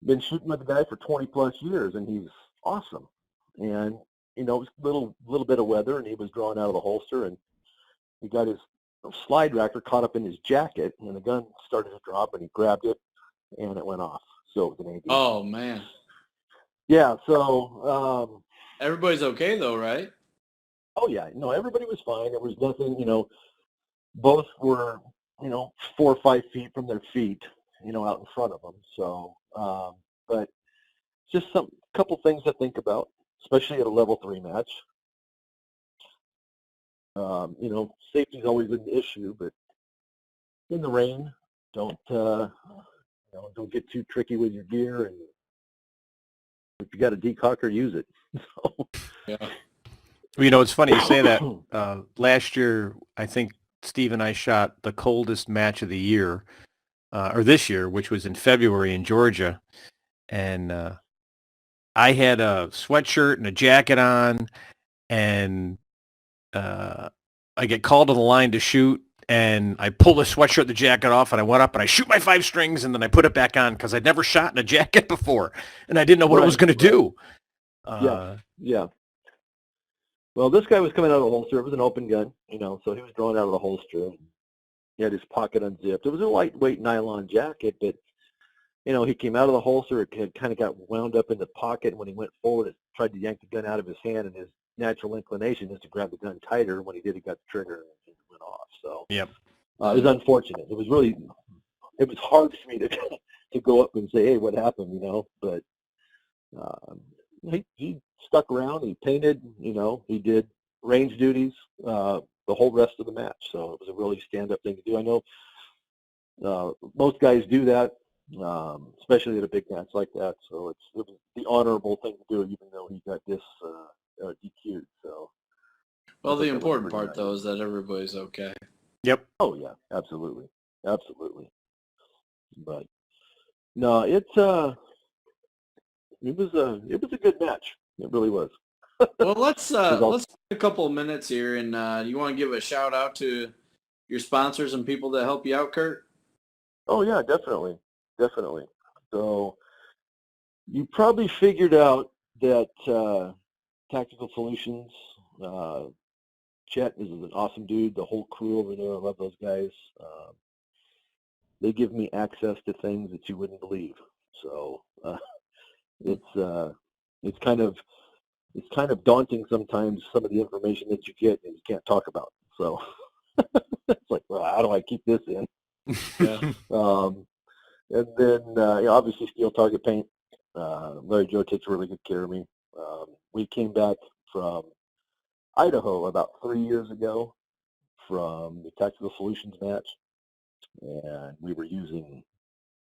been shooting with the guy for 20 plus years, and he's awesome. And it was a little bit of weather, and he was drawing out of the holster, and he got his slide racker caught up in his jacket, and the gun started to drop, and he grabbed it, and it went off. So it was an A beat. Oh man. Yeah. So Everybody's okay though, right? oh yeah, no, everybody was fine. There was nothing, both were, 4 or 5 feet from their feet, out in front of them. So, but just couple things to think about, especially at a level 3 match. Safety is always an issue, but in the rain, don't get too tricky with your gear, and if you got a decocker, use it. So, Yeah. Well, it's funny you say that. Last year, I think Steve and I shot the coldest match of the year, or this year, which was in February in Georgia. And I had a sweatshirt and a jacket on, and I get called to the line to shoot, and I pull the sweatshirt and the jacket off, and I went up and I shoot my 5 strings, and then I put it back on because I'd never shot in a jacket before, and I didn't know what it was going to do. Yeah. Well, this guy was coming out of the holster. It was an open gun, so he was drawing out of the holster. He had his pocket unzipped. It was a lightweight nylon jacket, but, he came out of the holster. It had kind of got wound up in the pocket, and when he went forward, it tried to yank the gun out of his hand, and his natural inclination is to grab the gun tighter. When he did, he got the trigger, and it went off. So Yep. It was unfortunate. It was hard for me to go up and say, hey, what happened, but he stuck around. He painted, he did range duties the whole rest of the match. So it was a really stand-up thing to do. I know most guys do that, especially at a big match like that. So it was the honorable thing to do, even though he got this DQ'd. So. Well, the important part, though, is that everybody's okay. Yep. Oh, yeah, absolutely. But, no, it was a good match. It really was. Well, let's take a couple of minutes here, and you want to give a shout out to your sponsors and people that help you out, Kurt? Oh yeah, definitely. So you probably figured out that Tactical Solutions, Chet is an awesome dude. The whole crew over there, I love those guys. They give me access to things that you wouldn't believe. So it's kind of daunting sometimes, some of the information that you get and you can't talk about. So it's like, well, how do I keep this in? Yeah. And then obviously Steel Target Paint. Larry Joe takes really good care of me. We came back from Idaho about 3 years ago from the Tactical Solutions match, and we were using,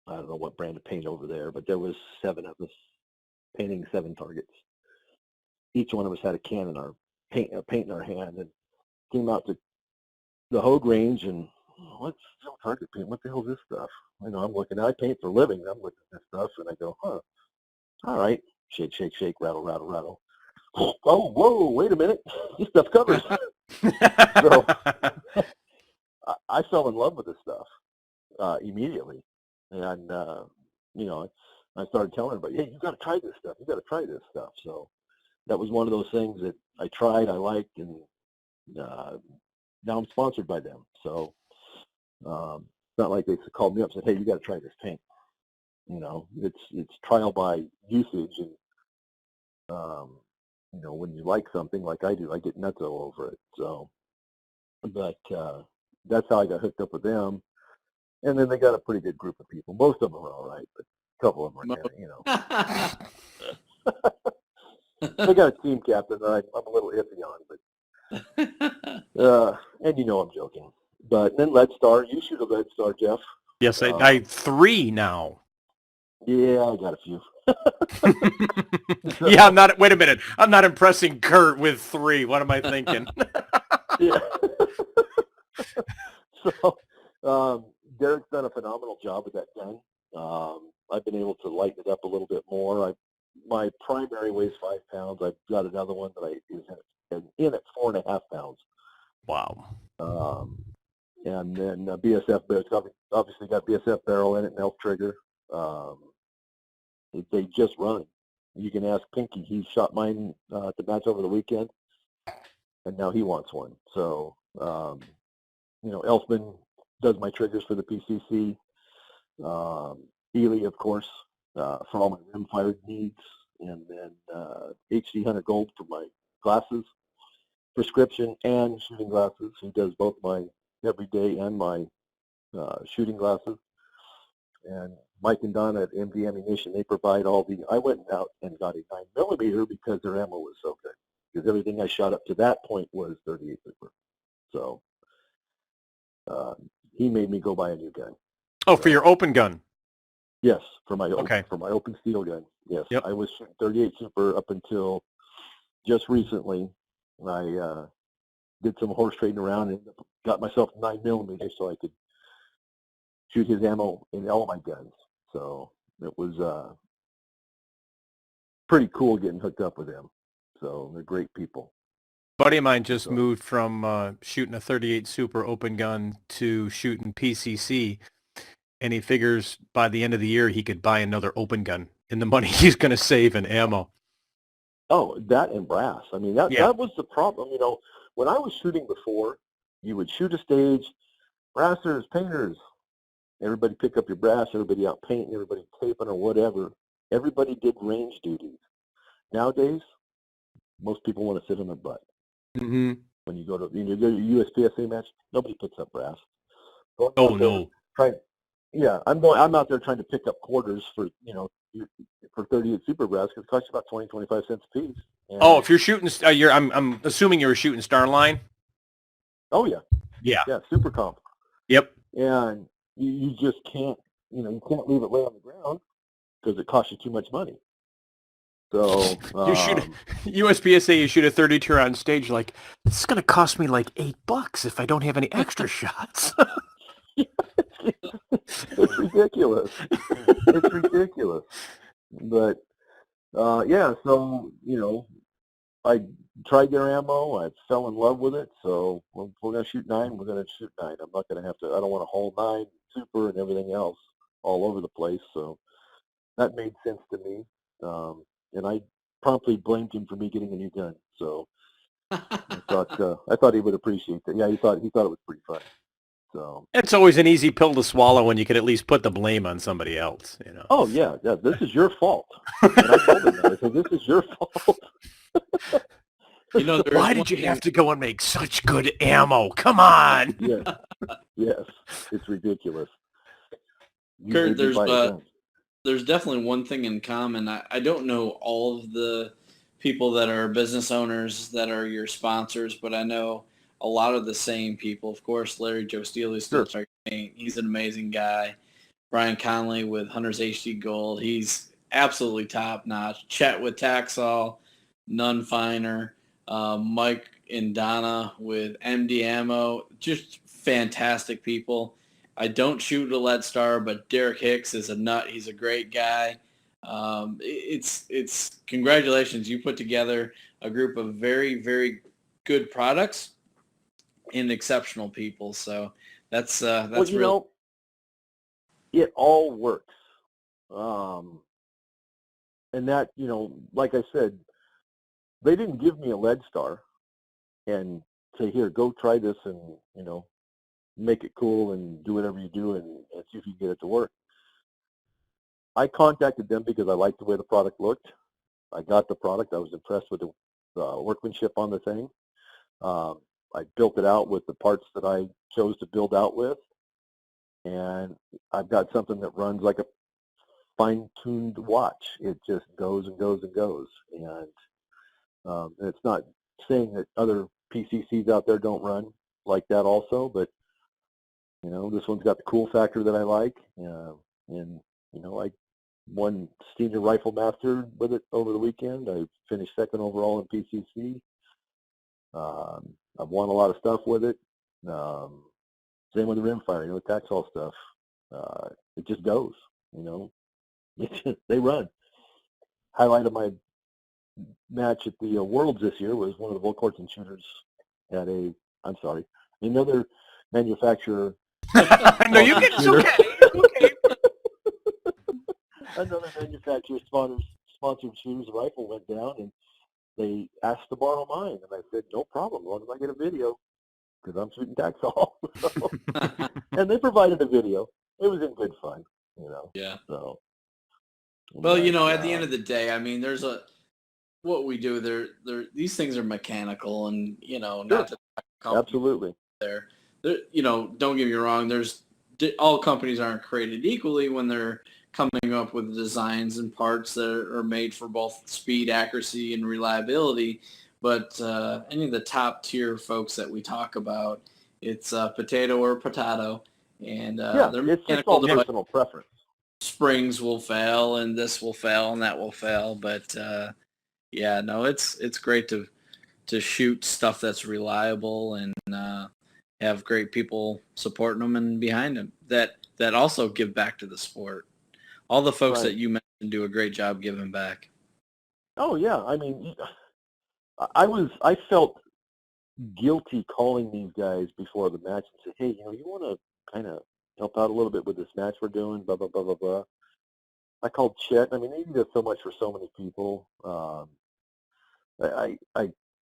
I don't know what brand of paint over there, but there was 7 of us painting 7 targets. Each one of us had a can in our paint in our hand, and came out to the Hogue range, and what's Steel Target Paint? What the hell is this stuff? I'm looking. I paint for a living. I'm looking at this stuff, and I go, all right. Shake, shake, shake, rattle, rattle, rattle. Oh, whoa, wait a minute. This stuff covers. So I fell in love with this stuff immediately. And, I started telling everybody, hey, you got to try this stuff. You got to try this stuff. So that was one of those things that I tried, I liked, and now I'm sponsored by them. So it's not like they called me up and said, hey, you got to try this paint. It's trial by usage, and When you like something like I do, I get nuts all over it. So, but that's how I got hooked up with them. And then they got a pretty good group of people. Most of them are all right, but a couple of them are kind of, they got a team captain that I'm a little iffy on, but and I'm joking. But then Lead Star, you shoot a Lead Star, Jeff. Yes, I 3 now. Yeah, I got a few. Yeah, wait a minute. I'm not impressing Kurt with 3. What am I thinking? Yeah. So Derek's done a phenomenal job with that gun. I've been able to lighten it up a little bit more. My primary weighs 5 pounds. I've got another one that is in at 4.5 pounds. Wow. And then BSF barrel. It's obviously got BSF barrel in it and elf trigger. They just run. You can ask Pinky. He shot mine at the match over the weekend, and now he wants one. So, Elfman does my triggers for the PCC. Ely, of course, for all my rimfire needs, and then HD Hunter Gold for my glasses, prescription and shooting glasses. He does both my everyday and my shooting glasses. And Mike and Donna at MD Ammunition, they provide all the. I went out and got a 9mm because their ammo was so good. Because everything I shot up to that point was 38 Super. So he made me go buy a new gun. Oh, for your open gun? Yes, for my open steel gun. Yes, yep. I was shooting 38 Super up until just recently. I did some horse trading around and got myself a 9mm so I could shoot his ammo in all my guns. So it was pretty cool getting hooked up with them. So they're great people. Buddy of mine just moved from shooting a 38 Super open gun to shooting PCC, and he figures by the end of the year he could buy another open gun in the money he's going to save in ammo. Oh, that and brass. I mean, that was the problem. When I was shooting before, you would shoot a stage, brassers, painters, everybody pick up your brass, everybody out painting, everybody taping or whatever. Everybody did range duties. Nowadays, most people want to sit on their butt. Mm-hmm. When you go to your USPSA match, nobody picks up brass. Oh no! I'm out there trying to pick up quarters for 38 Super brass because it costs you about 20-25 cents a piece. And if you're shooting, I'm assuming you were shooting Starline. Oh yeah. Yeah. Yeah, super comp. Yep. And you just can't, you can't leave it lay on the ground because it costs you too much money. So you shoot USPSA, you shoot a 32 on stage. Like, this is going to cost me like $8 if I don't have any extra shots. It's ridiculous. It's ridiculous. But so I tried their ammo. I fell in love with it. So if we're going to shoot 9, we're going to shoot 9. I'm not going to have to. I don't want to haul 9 Super and everything else all over the place. So that made sense to me. And I promptly blamed him for me getting a new gun. So I thought he would appreciate that. Yeah, he thought it was pretty fun. So it's always an easy pill to swallow when you could at least put the blame on somebody else. Oh yeah, this is your fault. And I told him that. I said, this is your fault. Why did you have to go and make such good ammo? Come on. Yes, it's ridiculous. Kurt, there's definitely one thing in common. I don't know all of the people that are business owners that are your sponsors, but I know a lot of the same people. Of course, Larry Joe Steele, he's an amazing guy. Brian Conley with Hunter's HD Gold, he's absolutely top notch. Chet with Taxol, none finer. Mike and Donna with MD Ammo, just fantastic people. I don't shoot a Lead Star, but Derek Hicks is a nut. He's a great guy. It's congratulations. You put together a group of very, very good products and exceptional people. So that's real. It all works. And that, like I said, they didn't give me a Lead Star and say, here, go try this and, make it cool and do whatever you do and see if you can get it to work. I contacted them because I liked the way the product looked. I got the product. I was impressed with the workmanship on the thing. I built it out with the parts that I chose to build out with, and I've got something that runs like a fine-tuned watch. It just goes and goes and goes, and it's not saying that other PCCs out there don't run like that also, but this one's got the cool factor that I like, and I won senior rifle master with it over the weekend. I finished second overall in PCC. I've won a lot of stuff with it. Same with the Rimfire, Taxol stuff. It just goes, they run. Highlight of my match at the Worlds this year was one of the Volquarts and shooters at another manufacturer. No, you can. It's okay. It's okay. Another manufacturer sponsored shooter's rifle went down, and they asked to borrow mine, and I said, no problem, as long as I get a video, because I'm shooting Taxol. And they provided a video. It was in good fun, Yeah. So. Well, at the end of the day, I mean, there's what we do. These things are mechanical, and not to absolutely there. Don't get me wrong. All companies aren't created equally when they're coming up with designs and parts that are made for both speed, accuracy, and reliability. But any of the top tier folks that we talk about, it's potato or potato, and they're it's just all personal preference. Springs will fail, and this will fail, and that will fail. But it's great to shoot stuff that's reliable and have great people supporting them and behind them that also give back to the sport. All the folks that you mentioned do a great job giving back. Oh yeah, I mean, I felt guilty calling these guys before the match and say, hey, you want to kind of help out a little bit with this match we're doing, blah blah blah blah blah. I called Chet. I mean, he does so much for so many people. I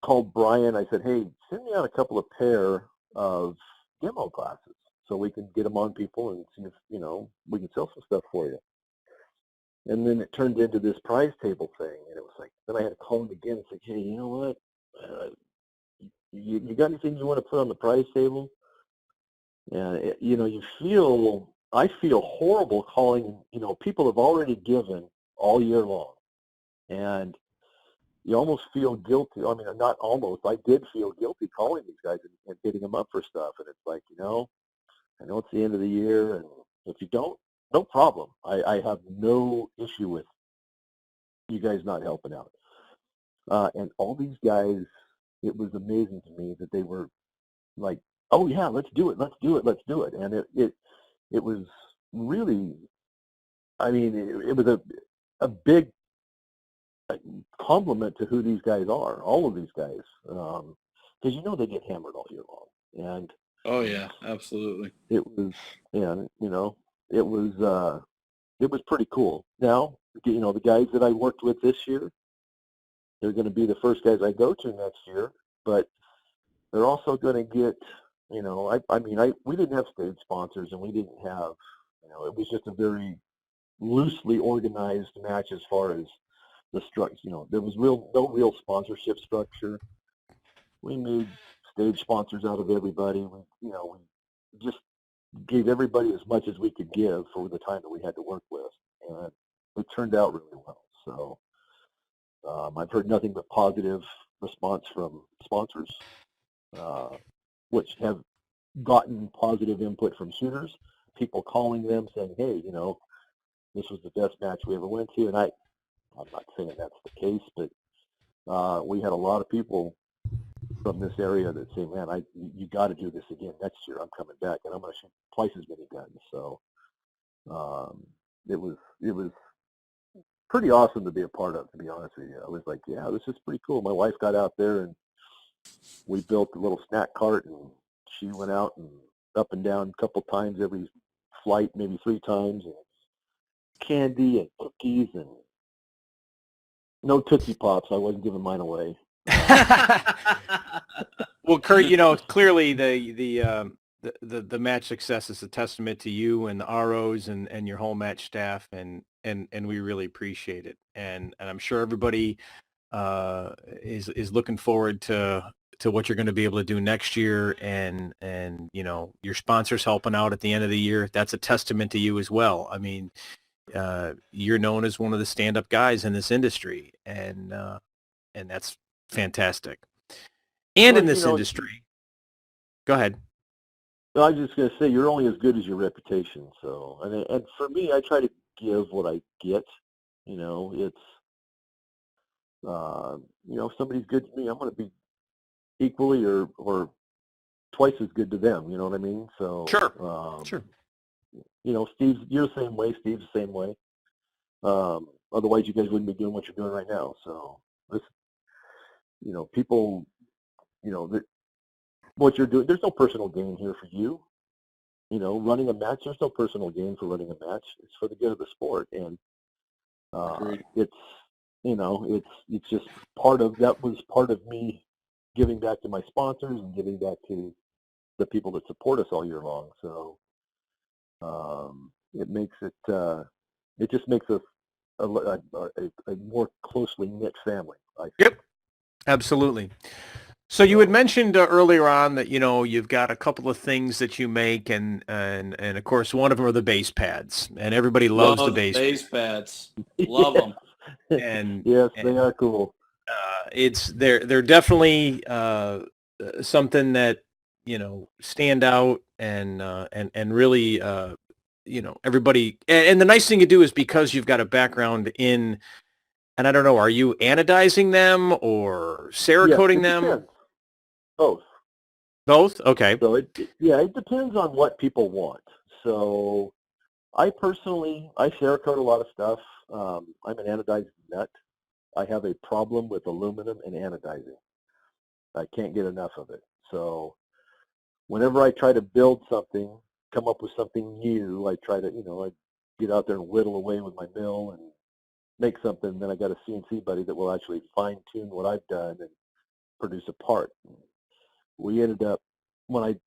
called Brian. I said, hey, send me out a couple of pair of demo classes so we can get them on people and see if, we can sell some stuff for you. And then it turned into this prize table thing, and it was like, then I had to call him again and say, hey, you know what? You got anything you want to put on the prize table? And, I feel horrible calling, people have already given all year long. And you almost feel guilty. I mean, not almost. I did feel guilty calling these guys and hitting them up for stuff. And it's like, I know it's the end of the year, and if you don't, no problem. I have no issue with you guys not helping out. And all these guys, it was amazing to me that they were like, oh yeah, let's do it. And it was really, I mean, it was a big compliment to who these guys are, all of these guys, because they get hammered all year long. And oh yeah, absolutely. It was, it was pretty cool. Now, the guys that I worked with this year, they're going to be the first guys I go to next year, but they're also going to get, we didn't have stage sponsors, and we didn't have, it was just a very loosely organized match as far as the structure. There was no real sponsorship structure. We made stage sponsors out of everybody. We just gave everybody as much as we could give for the time that we had to work with, and it turned out really well. So I've heard nothing but positive response from sponsors, which have gotten positive input from shooters, people calling them saying, hey, this was the best match we ever went to. And I'm not saying that's the case, but we had a lot of people from this area that say, man, you got to do this again next year. I'm coming back, and I'm going to shoot twice as many guns. So it was pretty awesome to be a part of, to be honest with you. I was like, yeah, this is pretty cool. My wife got out there, and we built a little snack cart, and she went out and up and down a couple times every flight, maybe 3 times, and candy and cookies, and no Tootsie Pops. I wasn't giving mine away. Well, Kurt, clearly the the match success is a testament to you and the ROs and your whole match staff, and we really appreciate it. And I'm sure everybody is looking forward to what you're going to be able to do next year, and your sponsors helping out at the end of the year. That's a testament to you as well. I mean, you're known as one of the stand-up guys in this industry, and that's fantastic. And Well, in this industry, go ahead. I was just going to say, you're only as good as your reputation. So, and for me, I try to give what I get. It's, if somebody's good to me, I'm going to be equally or twice as good to them. You know what I mean? So, Sure. Steve's, you're the same way. Steve's the same way. Otherwise, you guys wouldn't be doing what you're doing right now. So, people, what you're doing, there's no personal gain here for you. Running a match, there's no personal gain for running a match. It's for the good of the sport. And it's just that was part of me giving back to my sponsors and giving back to the people that support us all year long. So it makes it just makes us a more closely knit family, I think. Yep, absolutely. So you had mentioned earlier on that you've got a couple of things that you make, and of course one of them are the base pads, and everybody loves the base pads. Love them. And yes, they are cool. They're definitely something that stand out, and really everybody. And the nice thing to do is, because you've got a background in, and I don't know, are you anodizing them or Cerakoting them? Depends. Both. Both? Okay. So it depends on what people want. So I Cerakote a lot of stuff. I'm an anodized nut. I have a problem with aluminum and anodizing. I can't get enough of it. So whenever I try to build something, come up with something new, I try to, I get out there and whittle away with my mill and make something. Then I got a CNC buddy that will actually fine tune what I've done and produce a part. We ended up, 15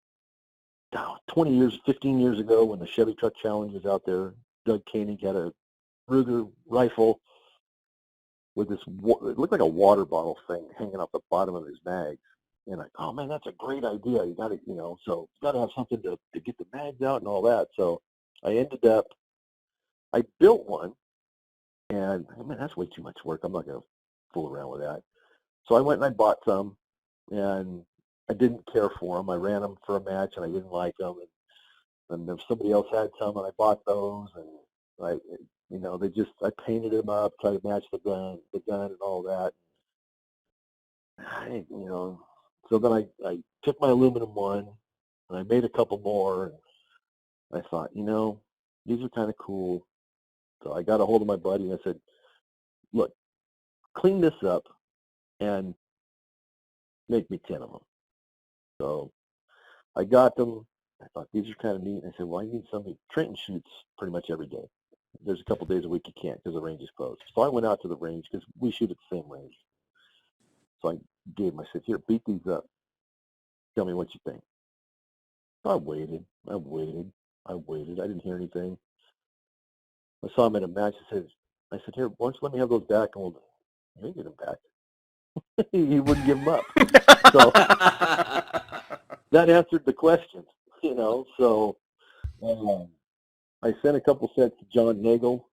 years ago, when the Chevy Truck Challenge was out there, Doug Koenig had a Ruger rifle with this, it looked like a water bottle thing hanging off the bottom of his mags. And oh man, that's a great idea. You got to, so you got to have something to get the mags out and all that. So I built one, and man, that's way too much work. I'm not going to fool around with that. So I went and I bought some, and I didn't care for them. I ran them for a match, and I didn't like them. And then somebody else had some, and I bought those, and I painted them up, tried to match the gun and all that. So then I took my aluminum one, and I made a couple more, and I thought, these are kind of cool. So I got a hold of my buddy, and I said, look, clean this up and make me 10 of them. So I got them. I thought, these are kind of neat. And I said, well, I need somebody. Trenton shoots pretty much every day. There's a couple days a week you can't because the range is closed. So I went out to the range because we shoot at the same range. So I gave him, I said, here, beat these up. Tell me what you think. So I waited. I didn't hear anything. I saw him at a match. I said, here, why don't you let me have those back? And you ain't get them back. He wouldn't give them up. So that answered the question, So I sent a couple sets to John Nagel.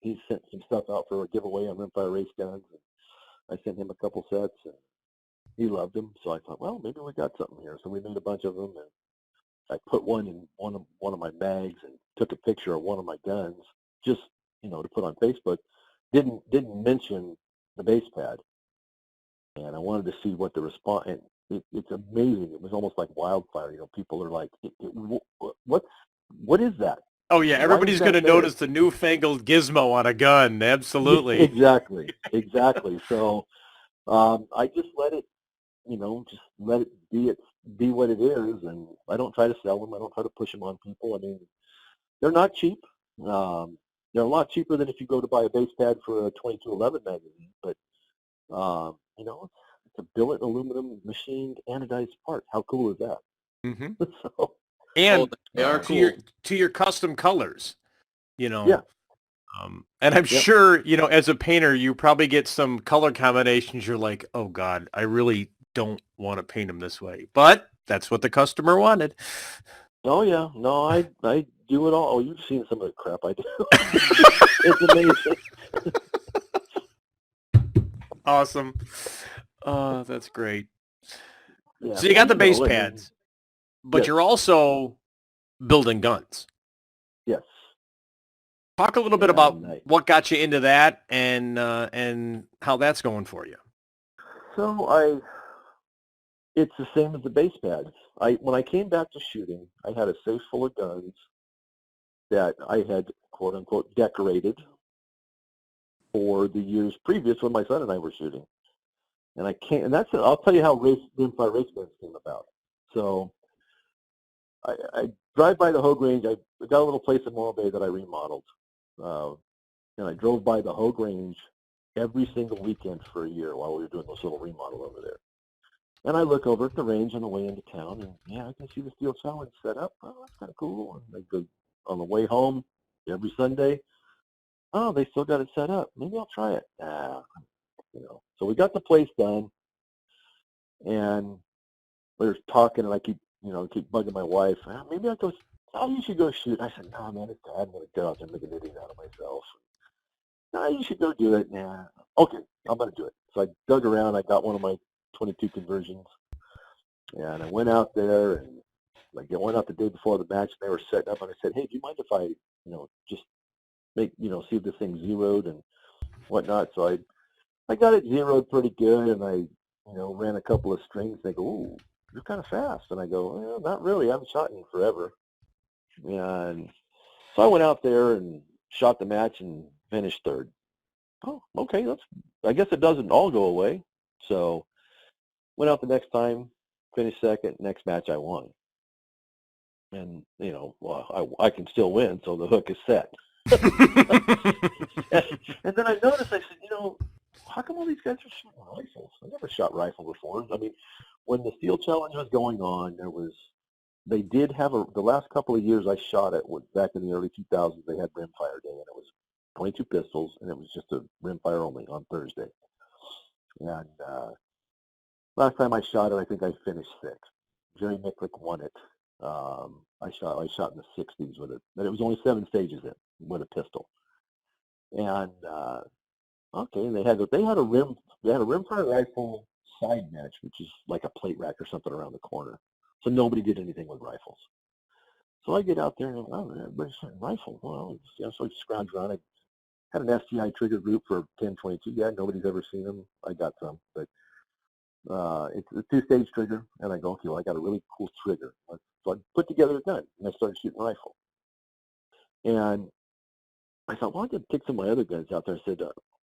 He sent some stuff out for a giveaway on Rimfire Raceguns. I sent him a couple sets, and he loved them. So I thought, well, maybe we got something here. So we made a bunch of them, and I put one in one of my bags and took a picture of one of my guns, just to put on Facebook. Didn't mention the base pad, and I wanted to see what the response. And it's amazing. It was almost like wildfire. People are like, what is that? Oh yeah, everybody's going to notice the newfangled gizmo on a gun. Absolutely. Exactly. So I just let it, be what it is, and I don't try to sell them. I don't try to push them on people. I mean, they're not cheap. They're a lot cheaper than if you go to buy a base pad for a 2211 magazine. But it's a billet aluminum machined anodized part. How cool is that? Mm-hmm. So And they are to cool. your custom colors, you know. Yeah. And I'm Yep. sure, you know, as a painter, you probably get some color combinations. You're like, oh God, I really don't want to paint them this way, but that's what the customer wanted. Oh yeah, no, I do it all. Oh, you've seen some of the crap I do. It's amazing. Awesome. That's great. Yeah, So you got the base I mean, pads, but yes. you're also building guns. Yes. Talk a little bit And about what got you into that and how that's going for you. So it's the same as the base pads. When I came back to shooting, I had a safe full of guns that I had quote unquote decorated for the years previous when my son and I were shooting. And I'll tell you how Rimfire Raceguns came about. So I drive by the Hogue Range. I got a little place in Morro Bay that I remodeled. And I drove by the Hogue Range every single weekend for a year while we were doing this little remodel over there. And I look over at the range on the way into town, and yeah, I can see the steel challenge set up. Oh, that's kind of cool. And I go on the way home every Sunday. Oh, they still got it set up. Maybe I'll try it. So we got the place done, and we were talking, and I keep bugging my wife. Maybe I'll go. Oh, you should go shoot. I said, no, man, it's bad. I'm going to go out there and make an idiot out of myself. No, you should go do it. Nah. Okay, I'm going to do it. So I dug around. I got one of my 22 conversions, and I went out there, and I went out the day before the match. And they were setting up, and I said, hey, do you mind if I, just make, see if this thing's zeroed and whatnot? So I got it zeroed pretty good, and I, ran a couple of strings. They go, ooh, you're kind of fast. And I go, well, not really. I haven't shot in forever. And so I went out there and shot the match and finished third. Oh, okay. I guess it doesn't all go away. So went out the next time, finished second. Next match I won. And, I can still win, so the hook is set. And then I noticed, I said, how come all these guys are shooting rifles? I never shot rifle before. I mean, when the Steel Challenge was going on, they did have the last couple of years I shot it was back in the early 2000s. They had Rimfire Day, and it was 22 pistols, and it was just a rimfire only on Thursday. And last time I shot it, I think I finished sixth. Jerry Micklick won it. I shot in the 60s with it, but it was only 7 stages in with a pistol. And okay, and they had a rimfire rifle side match, which is like a plate rack or something around the corner. So nobody did anything with rifles. So I get out there and everybody's shooting rifles. Well, so I scrounge around. I had an STI trigger group for 1022. Yeah, nobody's ever seen them. I got some, but it's a 2-stage trigger, and I go, okay, well, I got a really cool trigger. So I put together a gun, and I started shooting rifle. And I thought, well, I could pick some of my other guns out there. I said,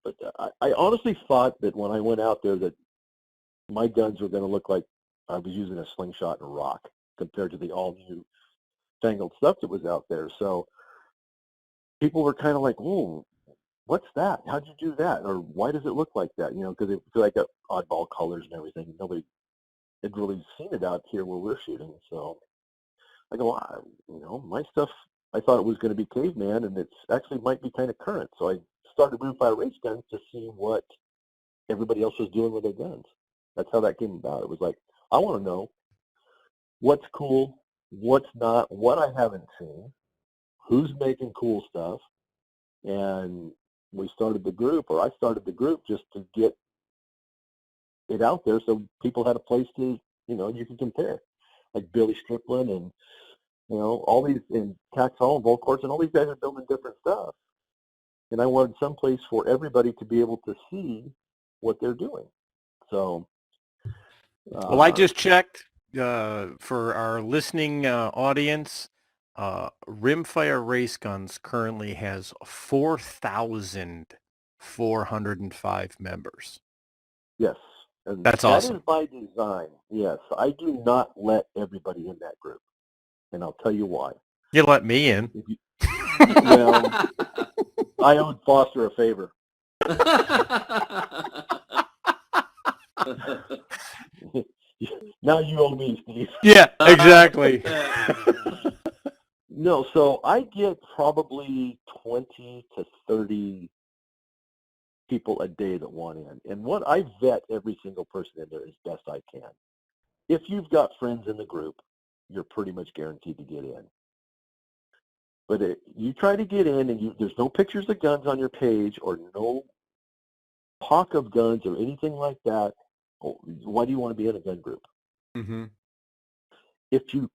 but I honestly thought that when I went out there that my guns were going to look like I was using a slingshot and a rock compared to the all-new fangled stuff that was out there. So people were kind of like, whoa, what's that? How'd you do that? Or why does it look like that? Because I got oddball colors and everything. Nobody had really seen it out here where we're shooting. So I go, my stuff, I thought it was going to be caveman, and it's actually might be kind of current. So I started Rimfire Raceguns to see what everybody else was doing with their guns. That's how that came about. It was like, I want to know what's cool, what's not, what I haven't seen, who's making cool stuff. And I started the group just to get it out there so people had a place to, you can compare. Like Billy Strickland and, all these, and Tax Hall and Volcourts, and all these guys are building different stuff. And I wanted some place for everybody to be able to see what they're doing. So. Well, I just checked for our listening audience. Rimfire Raceguns currently has 4,405 members. Yes. And that's awesome. That is by design. Yes. I do not let everybody in that group. And I'll tell you why. You let me in. Well, I owed Foster a favor. Now you owe me, Steve. Yeah, exactly. No, so I get probably 20 to 30 people a day that want in. And what I vet every single person in there as best I can. If you've got friends in the group, you're pretty much guaranteed to get in. But you try to get in and there's no pictures of guns on your page or no talk of guns or anything like that. Why do you want to be in a gun group? Mm-hmm. If you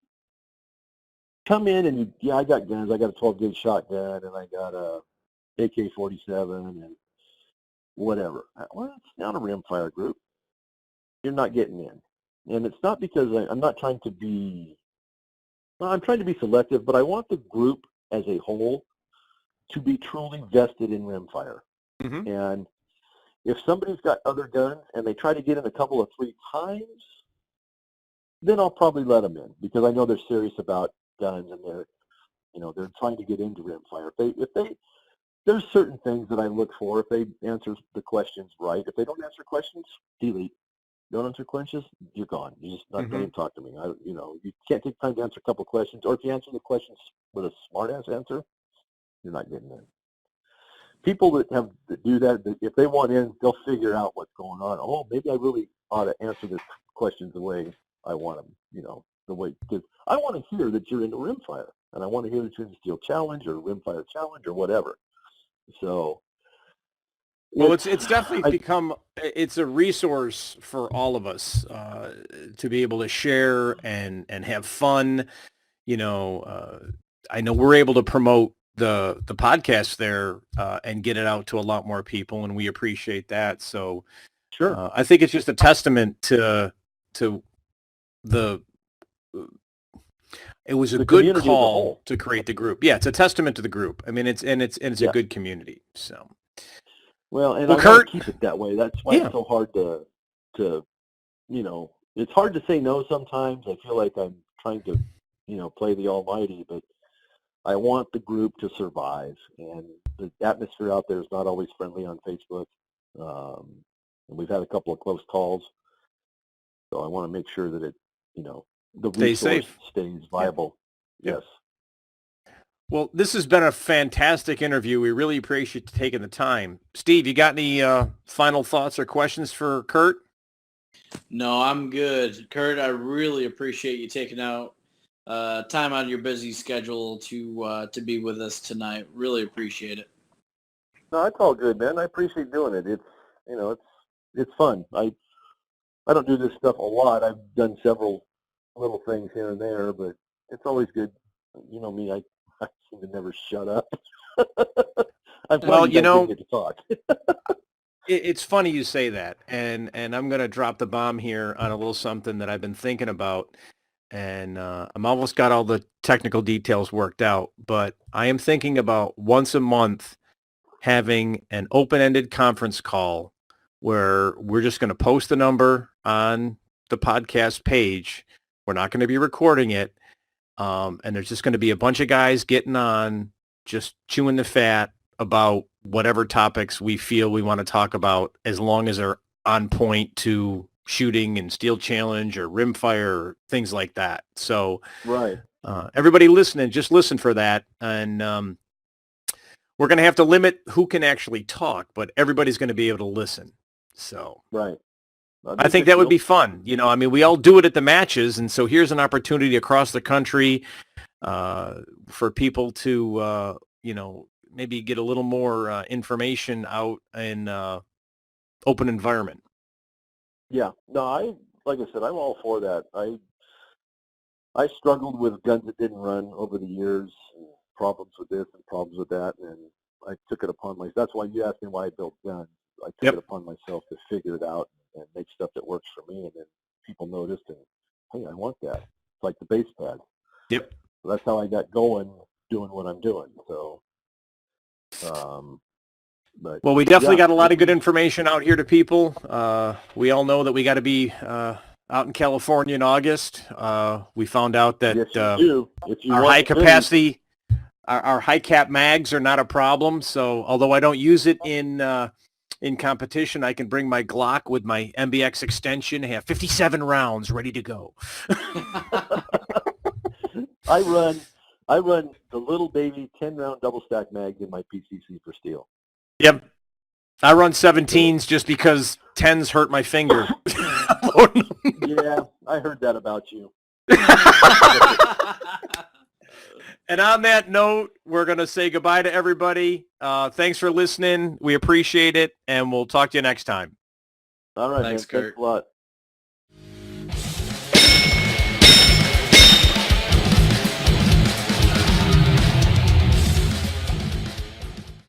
come in and I got guns. I got a 12 gauge shotgun and I got a AK-47 and whatever. Well, it's not a rimfire group. You're not getting in. And it's not because I'm not trying to be, well, I'm trying to be selective, but I want the group as a whole to be truly vested in rimfire. Mm-hmm. And if somebody's got other guns and they try to get in a couple of 3 times, then I'll probably let them in because I know they're serious about guns and they're trying to get into rimfire. There's certain things that I look for. If they answer the questions right, if they don't answer questions, delete. Don't answer questions, you're gone. You're just not going to talk to me. You can't take time to answer a couple of questions, or if you answer the questions with a smart-ass answer, you're not getting in. People that do that, if they want in, they'll figure out what's going on. Oh, maybe I really ought to answer this questions the way I want them, the way, because I want to hear that you're into rimfire, and I want to hear that you're into Steel Challenge or Rimfire Challenge or whatever. So, well, it's definitely become, it's a resource for all of us to be able to share and have fun. I know we're able to promote the podcast there and get it out to a lot more people, and we appreciate that. So, sure, I think it's just a testament to the. It was a good call to create the group. Yeah, it's a testament to the group. I mean, it's a good community. So. Well, and I want to keep it that way. That's why it's so hard to it's hard to say no sometimes. I feel like I'm trying to, play the almighty, but I want the group to survive. And the atmosphere out there is not always friendly on Facebook. And we've had a couple of close calls. So I want to make sure that it, the resource stays viable. Yeah. Yes. Well, this has been a fantastic interview. We really appreciate you taking the time. Steve, you got any final thoughts or questions for Kurt? No, I'm good. Kurt, I really appreciate you taking out time out of your busy schedule to be with us tonight. Really appreciate it. No, it's all good, man. I appreciate doing it. It's fun. I don't do this stuff a lot. I've done several little things here and there, but it's always good. You know me, I seem to never shut up. Get to talk. It's funny you say that, and I'm going to drop the bomb here on a little something that I've been thinking about, and I'm almost got all the technical details worked out, but I am thinking about once a month having an open-ended conference call where we're just going to post the number on the podcast page. We're not going to be recording it. And there's just going to be a bunch of guys getting on, just chewing the fat about whatever topics we feel we want to talk about, as long as they're on point to shooting and Steel Challenge or Rimfire or things like that. So right. Everybody listening, just listen for that. And we're going to have to limit who can actually talk, but everybody's going to be able to listen. So right. I think that would be fun. We all do it at the matches. And so here's an opportunity across the country for people to, maybe get a little more information out in open environment. Yeah. No, like I said, I'm all for that. I struggled with guns that didn't run over the years, and problems with this and problems with that, and I took it upon myself. That's why you asked me why I built guns. I took it upon myself to figure it out and make stuff that works for me, and then people noticed, and hey, I want that. It's like the base pad. Yep. So that's how I got going, doing what I'm doing. So, but well, we definitely got a lot of good information out here to people. We all know that we got to be out in California in August. We found out that our high capacity, our high cap mags are not a problem. So although I don't use it in competition, I can bring my Glock with my MBX extension, have 57 rounds ready to go. I run I run the little baby 10-round double stack mag in my PCC for steel. Yep. I run 17s just because 10s hurt my finger. Yeah, I heard that about you. And on that note, we're going to say goodbye to everybody. Thanks for listening. We appreciate it, and we'll talk to you next time. All right, Thanks, man. Kurt. Thanks a lot.